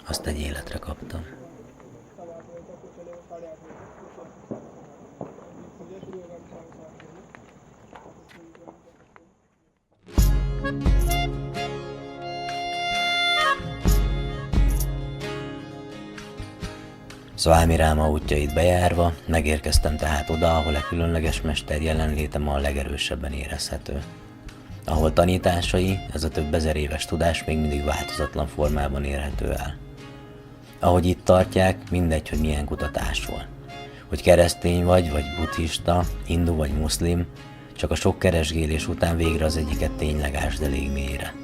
Speaker 1: azt egy életre kaptam. Szvámi Ráma útjait bejárva, megérkeztem tehát oda, ahol a különleges mester jelenlétem a legerősebben érezhető. Ahol tanításai, ez a több ezer éves tudás még mindig változatlan formában érhető el. Ahogy itt tartják, mindegy, hogy milyen kutatásról. Hogy keresztény vagy buddhista, hindu vagy muszlim, csak a sok keresgélés után végre az egyiket tényleg ásd elég mélyre.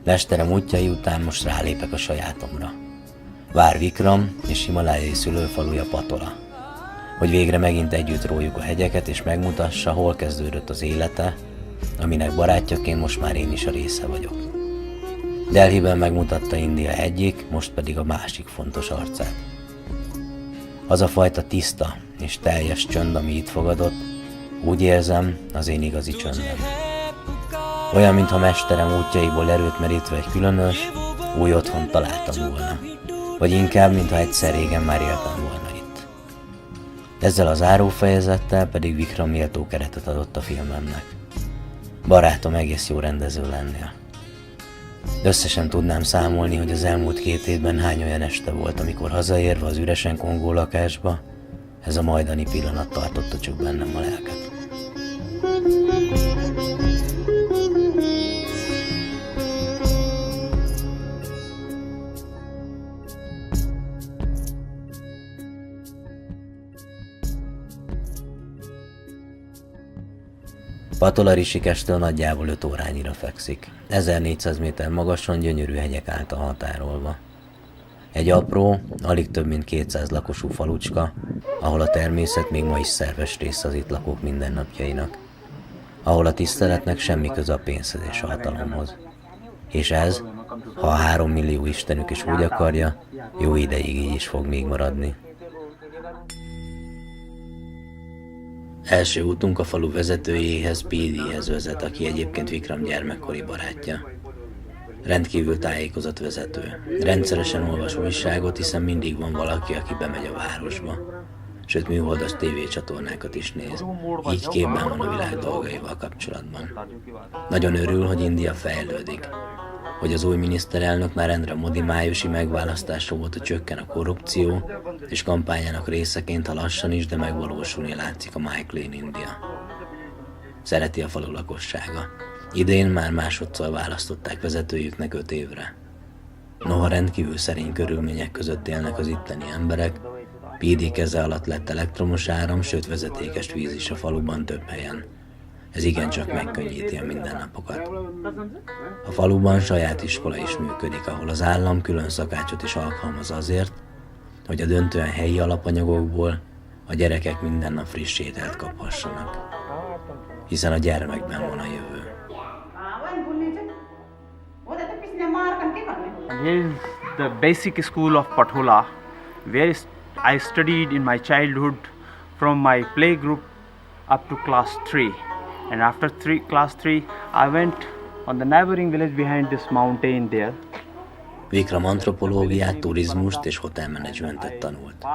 Speaker 1: Mesterem útjai után most rálépek a sajátomra. Vár Vikram és himalájai szülőfaluja Patola. Hogy végre megint együtt rójuk a hegyeket és megmutassa, hol kezdődött az élete, aminek barátjaként most már én is a része vagyok. Delhiben megmutatta India egyik, most pedig a másik fontos arcát. Az a fajta tiszta és teljes csönd, ami itt fogadott, úgy érzem, az én igazi csöndem. Olyan, mintha mesterem útjaiból erőt merítve egy különös, új otthont találtam volna. Vagy inkább, mintha egyszer régen már éltem volna itt. Ezzel a zárófejezettel pedig Vikram méltó keretet adott a filmemnek. Barátom egész jó rendező lennél. De összesen tudnám számolni, hogy az elmúlt 2 évben hány olyan este volt, amikor hazaérve az üresen kongó lakásba, ez a majdani pillanat tartotta csak bennem a lelket. Patola Rishikestől nagyjából 5 órányira fekszik. 1400 méter magason gyönyörű hegyek által határolva. Egy apró, alig több mint 200 lakosú falucska, ahol a természet még ma is szerves része az itt lakók mindennapjainak. Ahol a tiszteletnek semmi köze a pénzhez és a hatalomhoz. És ez, ha a 3 millió istenük is úgy akarja, jó ideig így is fog még maradni. Első útunk a falu vezetőjéhez, PD-hez vezet, aki egyébként Vikram gyermekkori barátja. Rendkívül tájékozott vezető. Rendszeresen olvas újságot, hiszen mindig van valaki, aki bemegy a városba. Sőt, műholdas tévécsatornákat is néz. Így képben van a világ dolgaival kapcsolatban. Nagyon örül, hogy India fejlődik. Hogy az új miniszterelnök Narendra Modi májusi megválasztása óta csökken a korrupció, és kampányának részeként, ha lassan is, de megvalósulni látszik a My Clean India. Szereti a falu lakossága. Idén már másodszor választották vezetőjüknek 5 évre. Noha rendkívül szerény körülmények között élnek az itteni emberek, PD keze alatt lett elektromos áram, sőt vezetékes víz is a faluban több helyen. Ez igencsak megkönnyíti a mindennapokat. A faluban saját iskola is működik, ahol az állam külön szakácsot is alkalmaz azért, hogy a döntően helyi alapanyagokból a gyerekek minden nap friss ételt kaphassanak. Hiszen a gyermekben van a jövő.
Speaker 4: Here is the basic school of Patola, where I studied in my childhood from my playgroup up to class 3. And after class 3, I went on the neighboring village behind this mountain there.
Speaker 1: Vikram antropológiát, turizmust és hotelmenedzsmentet tanult.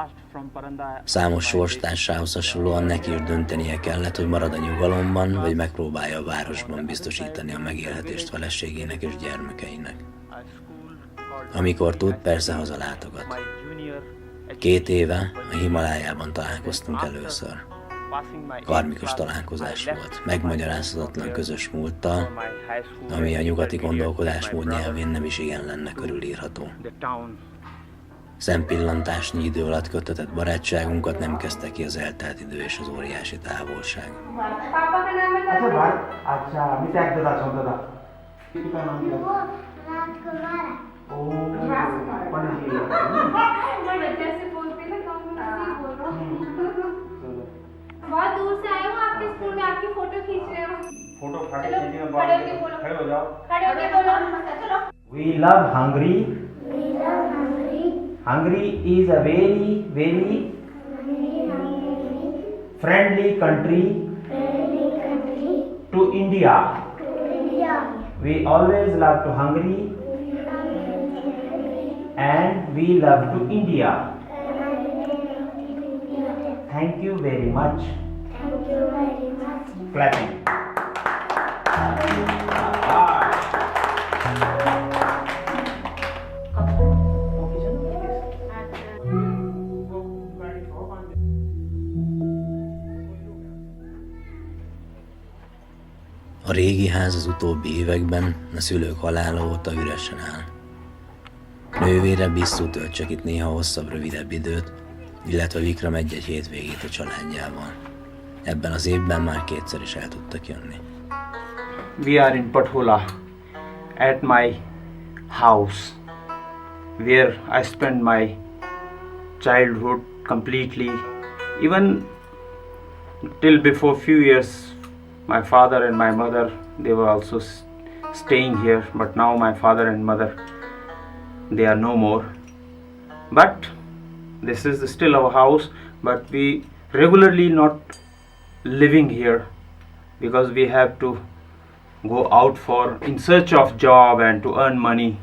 Speaker 1: Számos sorstársához hasonlóan neki is döntenie kellett, hogy marad a nyugalomban, vagy megpróbálja a városban biztosítani a megélhetést feleségének és gyermekeinek. Amikor tud, persze hazalátogat. 2 éve a Himalájában találkoztunk először. Karmikus találkozás volt, megmagyarázhatatlan közös múlttal, ami a nyugati gondolkodásmód nyelvén nem is igen lenne körülírható. Szempillantásnyi idő alatt köttetett barátságunkat nem kezdte ki az eltelt idő és az óriási távolság.
Speaker 7: बहुत दूर से आए हो, आपके स्कूल में आपकी फोटो खींच रहे हो।
Speaker 4: फोटो
Speaker 7: चलो खड़े होके बोलो,
Speaker 4: खड़े हो जाओ।
Speaker 7: खड़े होके बोलो, चलो।
Speaker 8: We love Hungary.
Speaker 7: We love Hungary.
Speaker 4: Hungary is a very, very friendly country to India. We always love to Hungary and we love to India. Thank you very much. Clapping.
Speaker 1: A régi ház az utóbbi években a szülők halála óta üresen áll. Nővére Bisztu tölt csak itt néha hosszabb, rövidebb időt, illetve Vikram egy-egy hétvégét a családjával. Ebben az évben már kétszer is el tudtak jönni.
Speaker 4: We are in Pathola at my house where I spent my childhood completely. Even till before few years my father and my mother, they were also staying here, but now my father and mother, they are no more. But this is still our house, but we regularly not living here because we have to go out for in search of job and to earn money.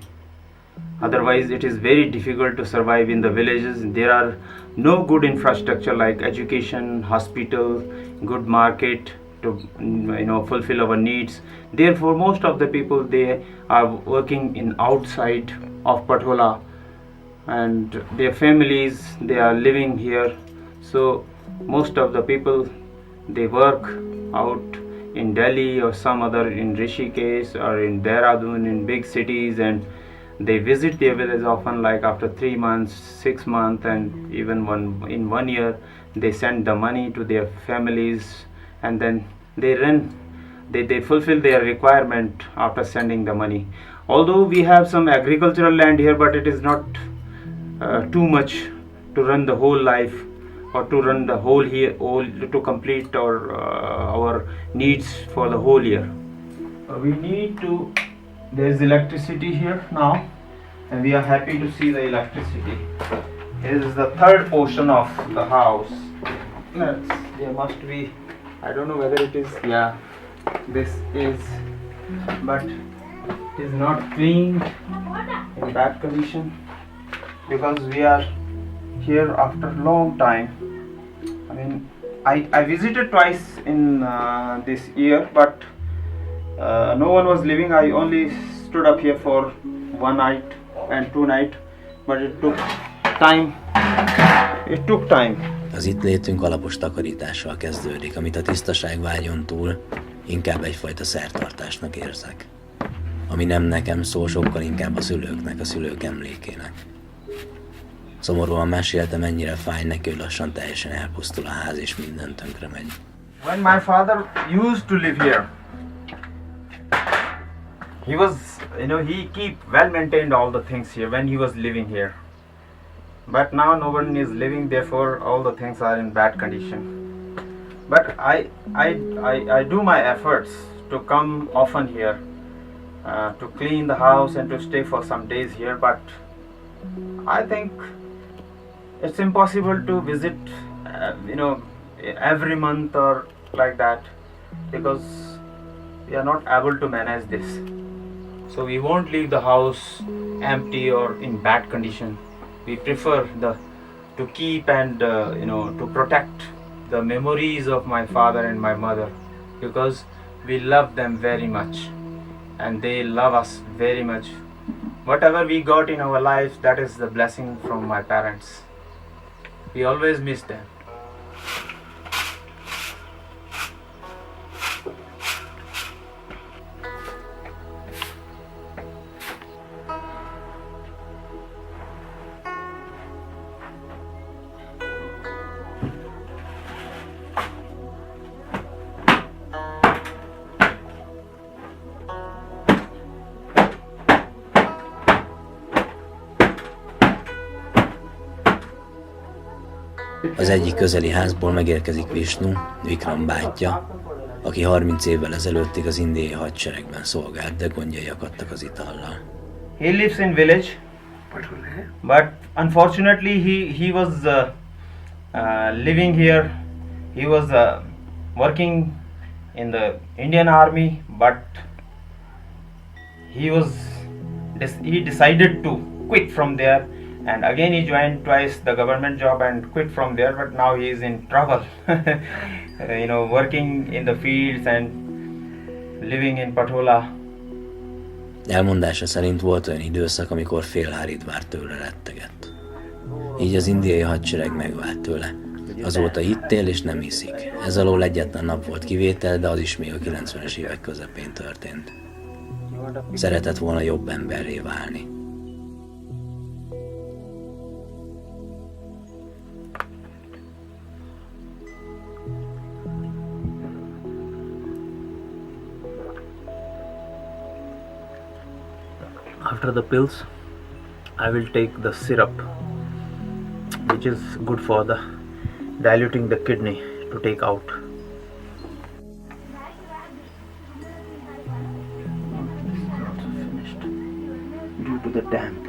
Speaker 4: Otherwise it is very difficult to survive in the villages. There are no good infrastructure like education, hospital, good market to fulfill our needs. Therefore most of the people, they are working in outside of Pathola and their families, they are living here. So most of the people, they work out in Delhi or some other in Rishikesh or in Dehradun, in big cities, and they visit their village often, like after 3 months, 6 months, and even in 1 year they send the money to their families, and then they fulfill their requirement after sending the money. Although we have some agricultural land here, but it is not too much to run the whole life or to run the whole year, to complete our needs for the whole year. We need to, there is electricity here now, and we are happy to see the electricity. This is the third portion of the house. There must be, I don't know whether it is, yeah, this is, but it is not clean, in bad condition, because we are here after a long time. I mean, I visited twice in this year, but no one was living. I only stood up here for 1 night and 2 nights, but it took time. It took time.
Speaker 1: Az itt létünk alapos takarítással kezdődik, amit a tisztaságvágyon túl inkább egyfajta szertartásnak érzek. Ami nem nekem szól, sokkal inkább a szülőknek, a szülők emlékének. Szomorúan mesélte, mennyire fáj neki, hogy lassan teljesen elpusztul a ház és minden tönkre megy.
Speaker 4: When my father used to live here, he was, he keep well maintained all the things here when he was living here. But now no one is living, therefore all the things are in bad condition. But I do my efforts to come often here, to clean the house and to stay for some days here. But I think it's impossible to visit, every month or like that, because we are not able to manage this. So we won't leave the house empty or in bad condition. We prefer to keep and to protect the memories of my father and my mother, because we love them very much and they love us very much. Whatever we got in our lives, that is the blessing from my parents. We always miss them.
Speaker 1: Az egyik közeli házból megérkezik Vishnu, Vikram bátyja, aki 30 évvel ezelőttig az indiai hadseregben szolgált, de gondjai akadtak az itallal.
Speaker 4: He lives in village but unfortunately he was living here. He was working in the Indian Army, but he decided to quit from there, and again he joined twice the government job and quit from there, but now he is in trouble. Working in the fields and living in Patola.
Speaker 1: Elmondása szerint volt olyan időszak, amikor fél Haridwár tőle rettegett. Így az indiai hadsereg megvált tőle. Azóta itt él és nem iszik. Ez alól egyetlen nap volt kivétel, de az is még a 90-es évek közepén történt. Szeretett volna jobb emberré válni.
Speaker 4: After the pills, I will take the syrup, which is good for the diluting the kidney to take out. Finished due to the damp.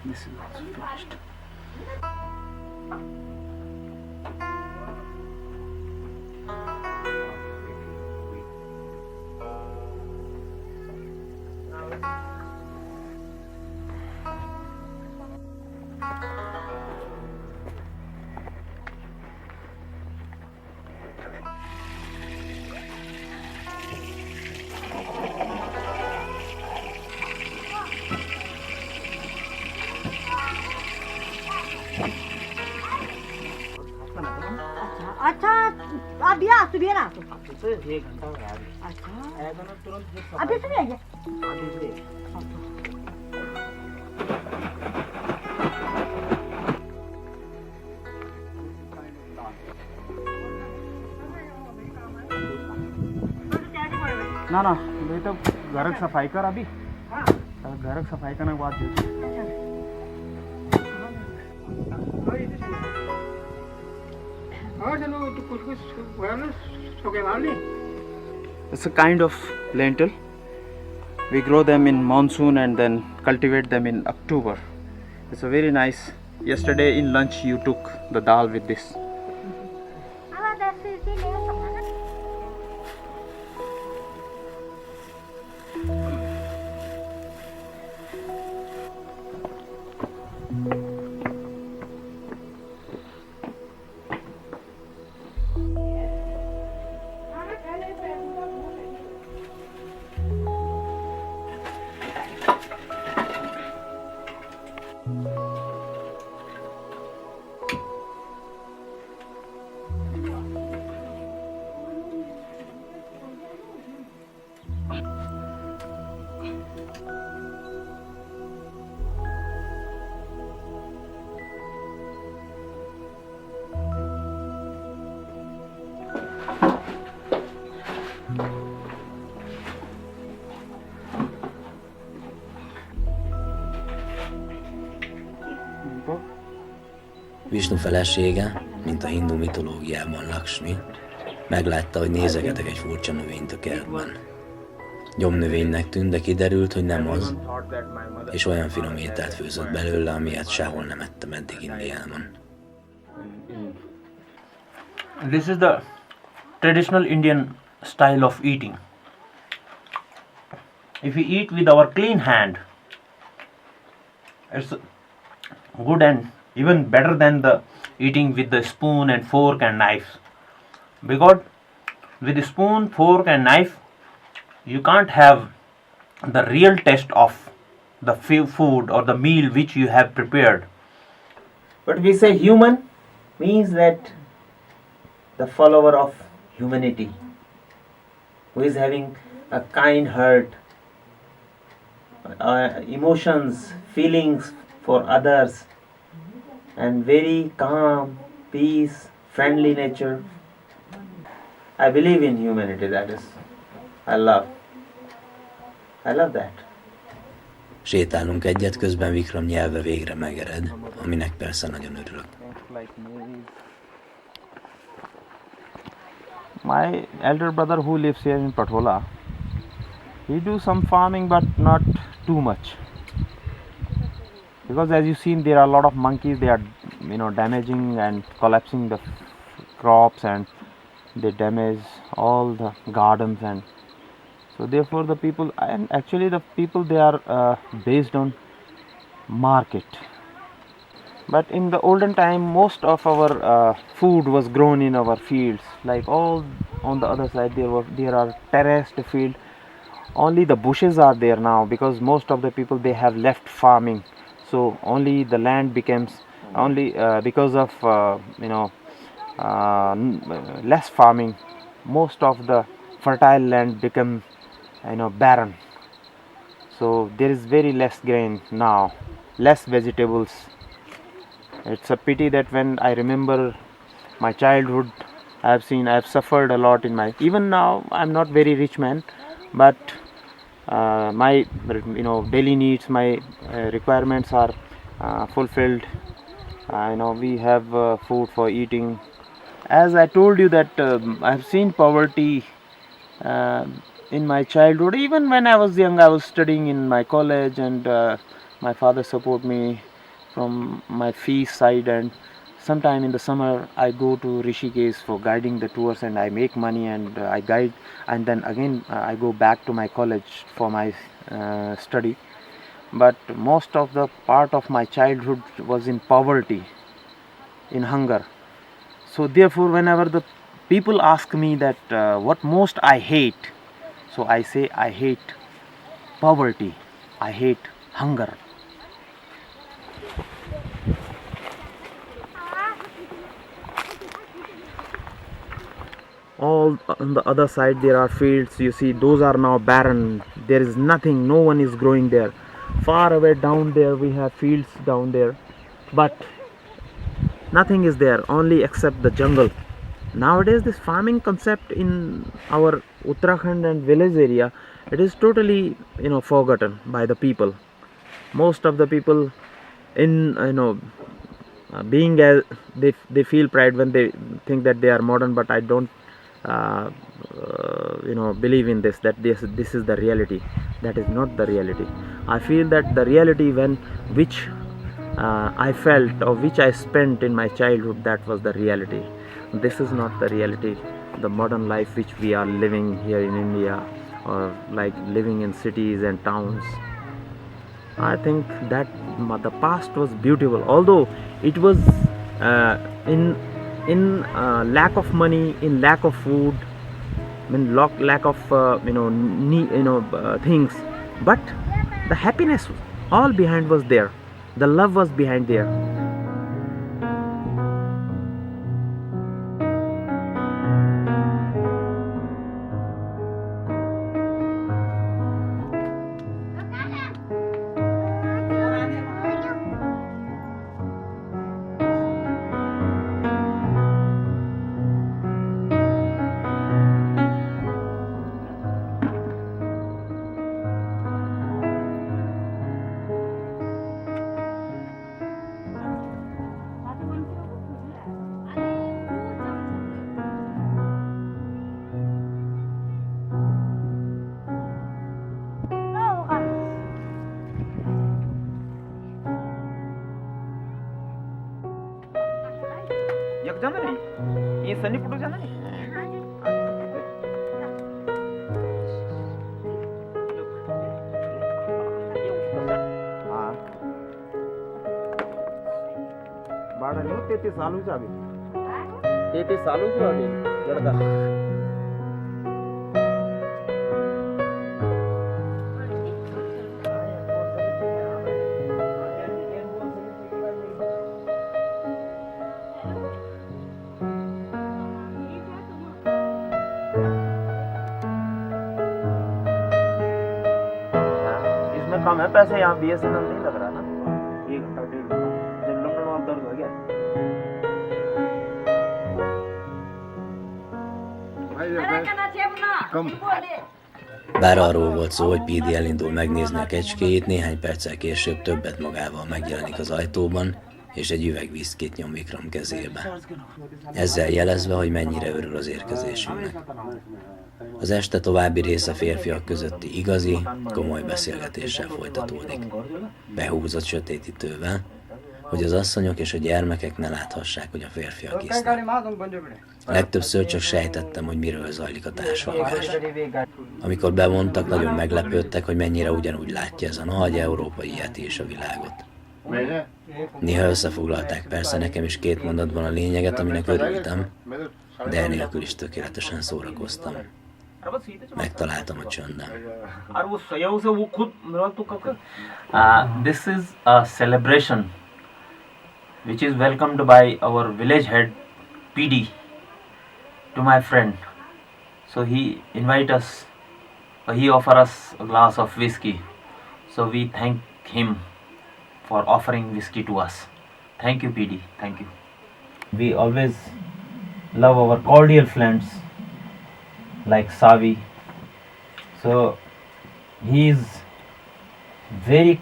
Speaker 4: This is also finished.
Speaker 8: अच्छा आप दिया सुबह ना अच्छा अभी सुबह आइए
Speaker 4: ना ये तो घर की सफाई कर अभी घर की सफाई करने के बाद it's a kind of lentil. We grow them in monsoon and then cultivate them in October. It's a very nice. Yesterday in lunch you took the dal with this.
Speaker 1: Visnu felesége, mint a hindu mitológiában Lakshmi, meglátta, hogy nézegetek egy furcsa növényt a kertben. Gyomnövénynek tűnt, de kiderült, hogy nem az, és olyan finom ételt főzött belőle, amilyet sehol nem ettem eddig Indiában.
Speaker 4: This is the traditional Indian style of eating. If we eat with our clean hand, it's good and even better than the eating with the spoon and fork and knife. Because with the spoon, fork and knife, you can't have the real taste of the food or the meal which you have prepared. But we say human means that the follower of humanity, who is having a kind heart, emotions, feelings for others, and very calm, peace, friendly nature. I believe in humanity, that is. I love that.
Speaker 1: Sétálunk egyet, közben Vikram nyelve végre megered, aminek persze nagyon örülök.
Speaker 4: My elder brother who lives here in Pathola, he do some farming but not too much. Because as you seen, there are a lot of monkeys. They are, damaging and collapsing the crops, and they damage all the gardens, and so therefore the people, and actually the people, they are based on market. But in the olden time, most of our food was grown in our fields. Like all on the other side, there are terraced field. Only the bushes are there now, because most of the people, they have left farming. So only the land becomes only because of less farming. Most of the fertile land become barren. So there is very less grain now, less vegetables. It's a pity that when I remember my childhood, I have suffered a lot in my, even now I'm not very rich man, but my daily needs, my requirements are fulfilled. We have food for eating. As I told you that I have seen poverty in my childhood. Even when I was young, I was studying in my college, and my father support me from my fees side, and sometime in the summer I go to Rishikesh for guiding the tours, and I make money, and I guide, and then again I go back to my college for my study. But most of the part of my childhood was in poverty, in hunger. So therefore, whenever the people ask me that what most I hate, so I say I hate poverty, I hate hunger. All on the other side there are fields, you see, those are now barren. There is nothing, no one is growing there. Far away down there we have fields down there, but nothing is there, only except the jungle. Nowadays this farming concept in our Uttarakhand and village area, it is totally forgotten by the people. Most of the people in being as they feel pride when they think that they are modern, but I don't believe in this, that this is the reality. That is not the reality. I feel that the reality which I felt, or which I spent in my childhood, that was the reality. This is not the reality, the modern life which we are living here in India, or like living in cities and towns. I think that the past was beautiful, although it was in lack of money, in lack of food, in lack of things, but the happiness all behind was there, the love was behind there. जाना नहीं, ये सनी फोटो जाना नहीं। हाँ, 33 साल से अभी 33 साल से अभी लड़का। कम है पैसे यहाँ, BSNL नहीं लग रहा ना, 1 घंटा 1.5 घंटा, जब लंबा दर्द हो गया
Speaker 1: Bár arról volt szó, hogy Pidi elindul megnézni a kecskéjét, néhány perccel később többet magával megjelenik az ajtóban, és egy üveg viszkit nyom Vikram kezébe. Ezzel jelezve, hogy mennyire örül az érkezésünknek. Az este további része férfiak közötti igazi, komoly beszélgetéssel folytatódik. Behúzott sötétítővel, hogy az asszonyok és a gyermekek ne láthassák, hogy a férfiak isznak. Legtöbbször csak sejtettem, hogy miről zajlik a társalgás. Amikor bevontak, nagyon meglepődtek, hogy mennyire ugyanúgy látja ez a nagy európai yeti is a világot. Néha összefoglalták persze nekem is 2 mondatban a lényeget, aminek örültem, de enélkül is tökéletesen szórakoztam. Megtaláltam a csöndem.
Speaker 4: This is a celebration which is welcomed by our village head PD to my friend. So he invite us, he offer us a glass of whiskey. So we thank him for offering whiskey to us. Thank you, PD. Thank you. We always love our cordial friends like Savi. So he is very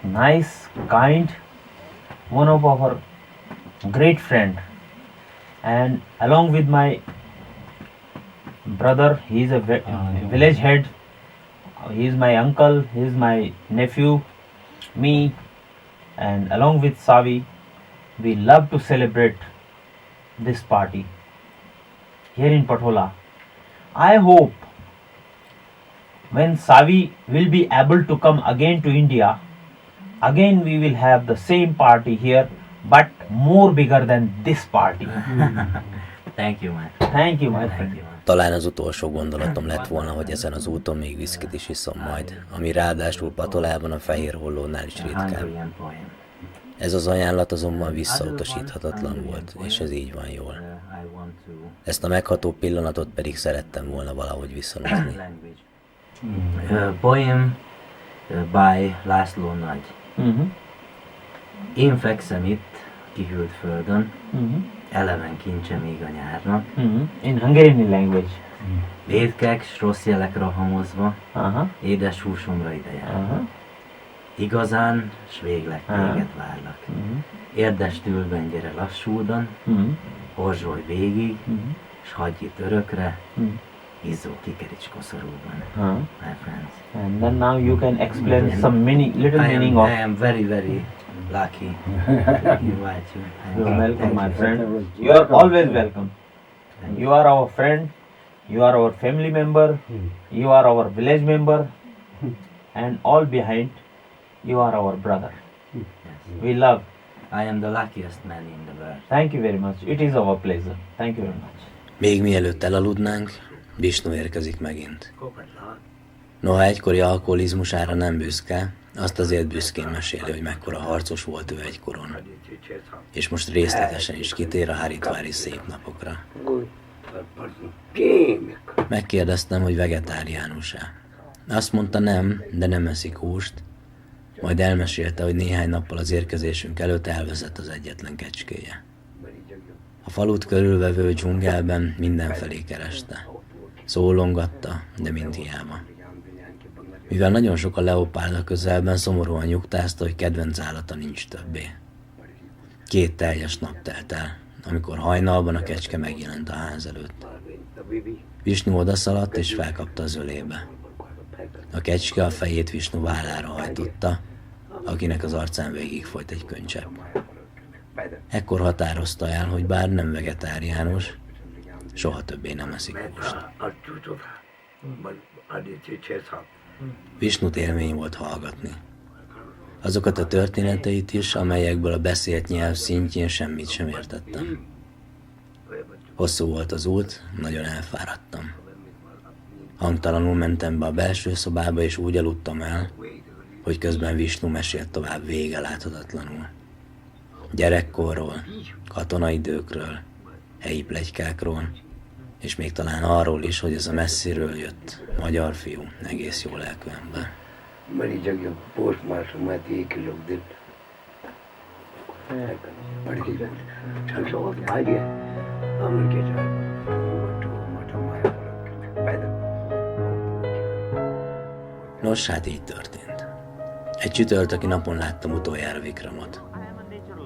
Speaker 4: nice, kind, one of our great friend. And along with my brother, he is a village head. He is my uncle, he is my nephew, me, and along with Savi, we love to celebrate this party here in Pathola. I hope when Savi will be able to come again to India, again we will have the same party here, but more bigger than this party.
Speaker 3: Thank you, man.
Speaker 4: Thank you, my friend.
Speaker 1: Talán az utolsó gondolatom lett volna, hogy ezen az úton még viszkit is iszom majd, ami ráadásul Patolában a Fehér Hollónál is ritkább. Ez az ajánlat azonban visszautasíthatatlan volt, és ez így van jól. Ezt a megható pillanatot pedig szerettem volna valahogy viszonozni.
Speaker 3: Poem by László Nagy. Én fekszem itt, kihűlt földön, eleven kincse még a nyárnak.
Speaker 4: In Hungarian language.
Speaker 3: Vétkek s rossz jelek rohamozva, édes húsomra idejár. Igazán, s végleg téged várlak. Érdes tülben gyere lassúdan, horzsolj végig, s hagyj itt örökre, izzó kikerics koszorúban. My friends.
Speaker 4: And then now you can explain some little meaning of.
Speaker 3: I am very, very lucky to invite you.
Speaker 4: You are welcome, my friend. You are always welcome. You are our friend. You are our family member. You are our village member. And all behind, you are our brother. We love.
Speaker 3: I am the luckiest man in the world.
Speaker 4: Thank you very much. It is our pleasure. Thank you very much.
Speaker 1: Még mielőtt elaludnánk, Visnu érkezik megint. Noha egykori alkoholizmusára nem büszke, azt azért büszkén meséli, hogy mekkora harcos volt ő egykoron. És most részletesen is kitér a haritvári szép napokra. Megkérdeztem, hogy vegetáriánus-e. Azt mondta nem, de nem eszik húst, majd elmesélte, hogy néhány nappal az érkezésünk előtt elvezett az egyetlen kecskéje. A falut körülvevő dzsungelben mindenfelé kereste. Szólongatta, de mind hiába. Mivel nagyon sok a leopárd a közelben, szomorúan nyugtázta, hogy kedvenc állata nincs többé. 2 teljes nap telt el, amikor hajnalban a kecske megjelent a ház előtt. Visnu odaszaladt és felkapta az ölébe. A kecske a fejét Visnu vállára hajtotta, akinek az arcán végigfolyt egy könycsepp. Ekkor határozta el, hogy bár nem vegetáriánus, soha többé nem eszik húst. Visnut élmény volt hallgatni. Azokat a történeteit is, amelyekből a beszélt nyelv szintjén semmit sem értettem. Hosszú volt az út, nagyon elfáradtam. Hangtalanul mentem be a belső szobába, és úgy aludtam el, hogy közben Visnu mesélt tovább vége láthatatlanul. Gyerekkorról, katonaidőkről, helyi pletykákról, és még talán arról is, hogy ez a messziről jött magyar fiú egész jó lelkű ember. Nos, hát így történt. Egy csütörtöki napon láttam utoljára Vikramot.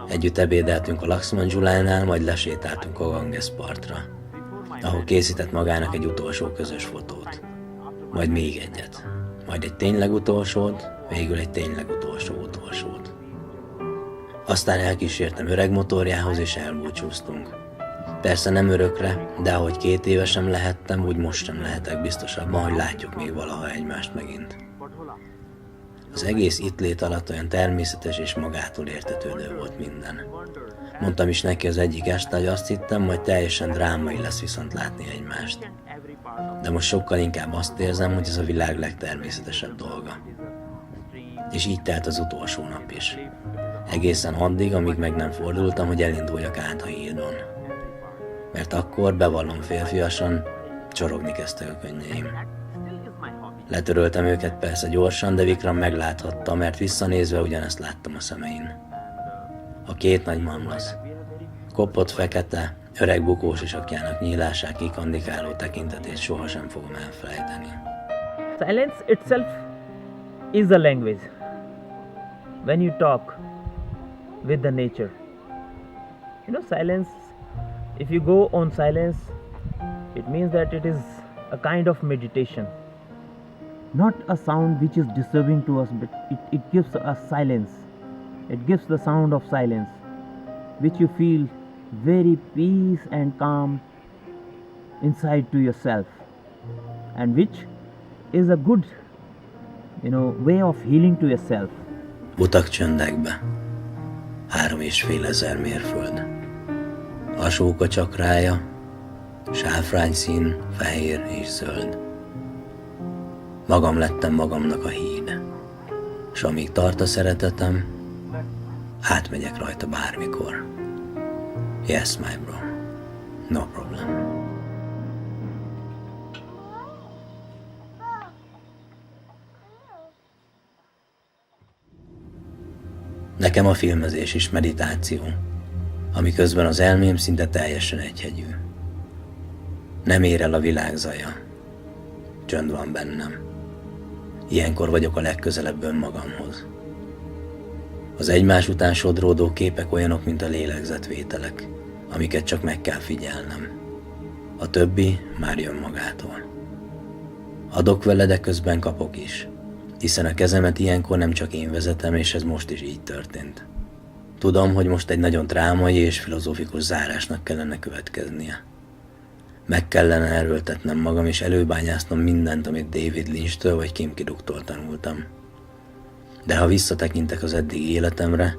Speaker 1: Együtt ebédeltünk a Laxman-Dzsulánál, majd lesétáltunk a Ganges partra, ahol készített magának egy utolsó közös fotót. Majd még egyet. Majd egy tényleg utolsót, végül egy tényleg utolsót. Aztán elkísértem öreg motorjához, és elbúcsúztunk. Persze nem örökre, de ahogy 2 évesen lehettem, úgy most sem lehetek biztosabban, hogy látjuk még valaha egymást megint. Az egész itt lét alatt olyan természetes és magától értetődő volt minden. Mondtam is neki az egyik este, hogy azt hittem, majd teljesen drámai lesz viszont látni egymást. De most sokkal inkább azt érzem, hogy ez a világ legtermészetesebb dolga. És így telt az utolsó nap is. Egészen addig, amíg meg nem fordultam, hogy elinduljak át a hídon. Mert akkor, bevallom férfiasan, csorogni kezdtek a könnyeim. Letöröltem őket persze gyorsan, de Vikram megláthatta, mert visszanézve ugyanezt láttam a szemein. A 2 nagy mamlasz. Kopott fekete, öreg bukós isakjának nyílását kikandikáló tekintetét sohasem fogom elfelejteni.
Speaker 9: Silence itself is a language. When you talk with the nature, silence, if you go on silence, it means that it is a kind of meditation. Not a sound which is disturbing to us, but it gives us silence. It gives the sound of silence, which you feel very peace and calm inside to yourself, and which is a good, way of healing to yourself.
Speaker 1: Butak csöndekbe. 3500 mérföld. Asóka csakrája, sáfrányszín, fehér és zöld. Magam lettem magamnak a híd, s amíg tart a szeretetem, átmegyek rajta bármikor. Yes, my bro. No problem. Nekem a filmezés is meditáció, amiközben az elmém szinte teljesen egyhegyű. Nem ér el a világ zaja. Csönd van bennem. Ilyenkor vagyok a legközelebb önmagamhoz. Az egymás után sodródó képek olyanok, mint a lélegzetvételek, amiket csak meg kell figyelnem. A többi már jön magától. Adok vele, de közben kapok is, hiszen a kezemet ilyenkor nem csak én vezetem, és ez most is így történt. Tudom, hogy most egy nagyon drámai és filozófikus zárásnak kellene következnie. Meg kellene erőltetnem magam, és előbányásznom mindent, amit David Lynch-től vagy Kim Ki-duktól tanultam. De ha visszatekintek az eddigi életemre,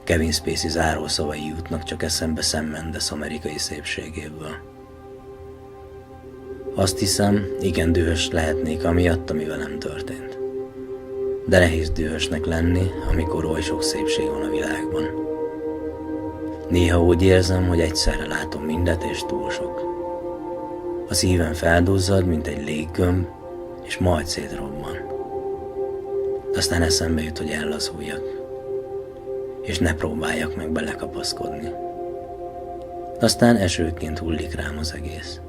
Speaker 1: Kevin Spacey zárószavai jutnak csak eszembe Sam Mendes amerikai szépségéből. Azt hiszem, igen dühös lehetnék amiatt, ami velem történt. De nehéz dühösnek lenni, amikor oly sok szépség van a világban. Néha úgy érzem, hogy egyszerre látom mindet, és túl sok. A szívem felduzzad, mint egy léggömb, és majd szétrobban. Aztán eszembe jut, hogy ellazuljak, és ne próbáljak meg belekapaszkodni. Aztán esőként hullik rám az egész.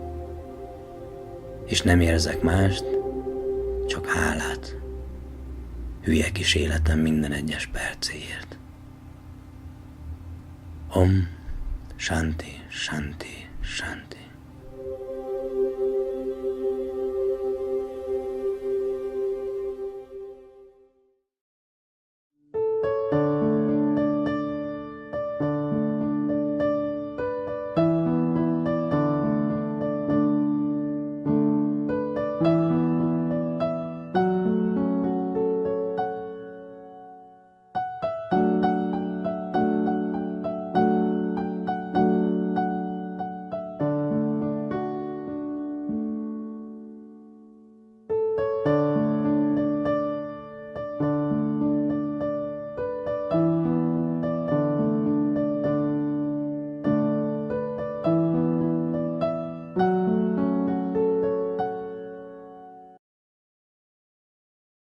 Speaker 1: És nem érzek mást, csak hálát. Hülye kis életem minden egyes percéért. Om, Shanti, Shanti, Shanti.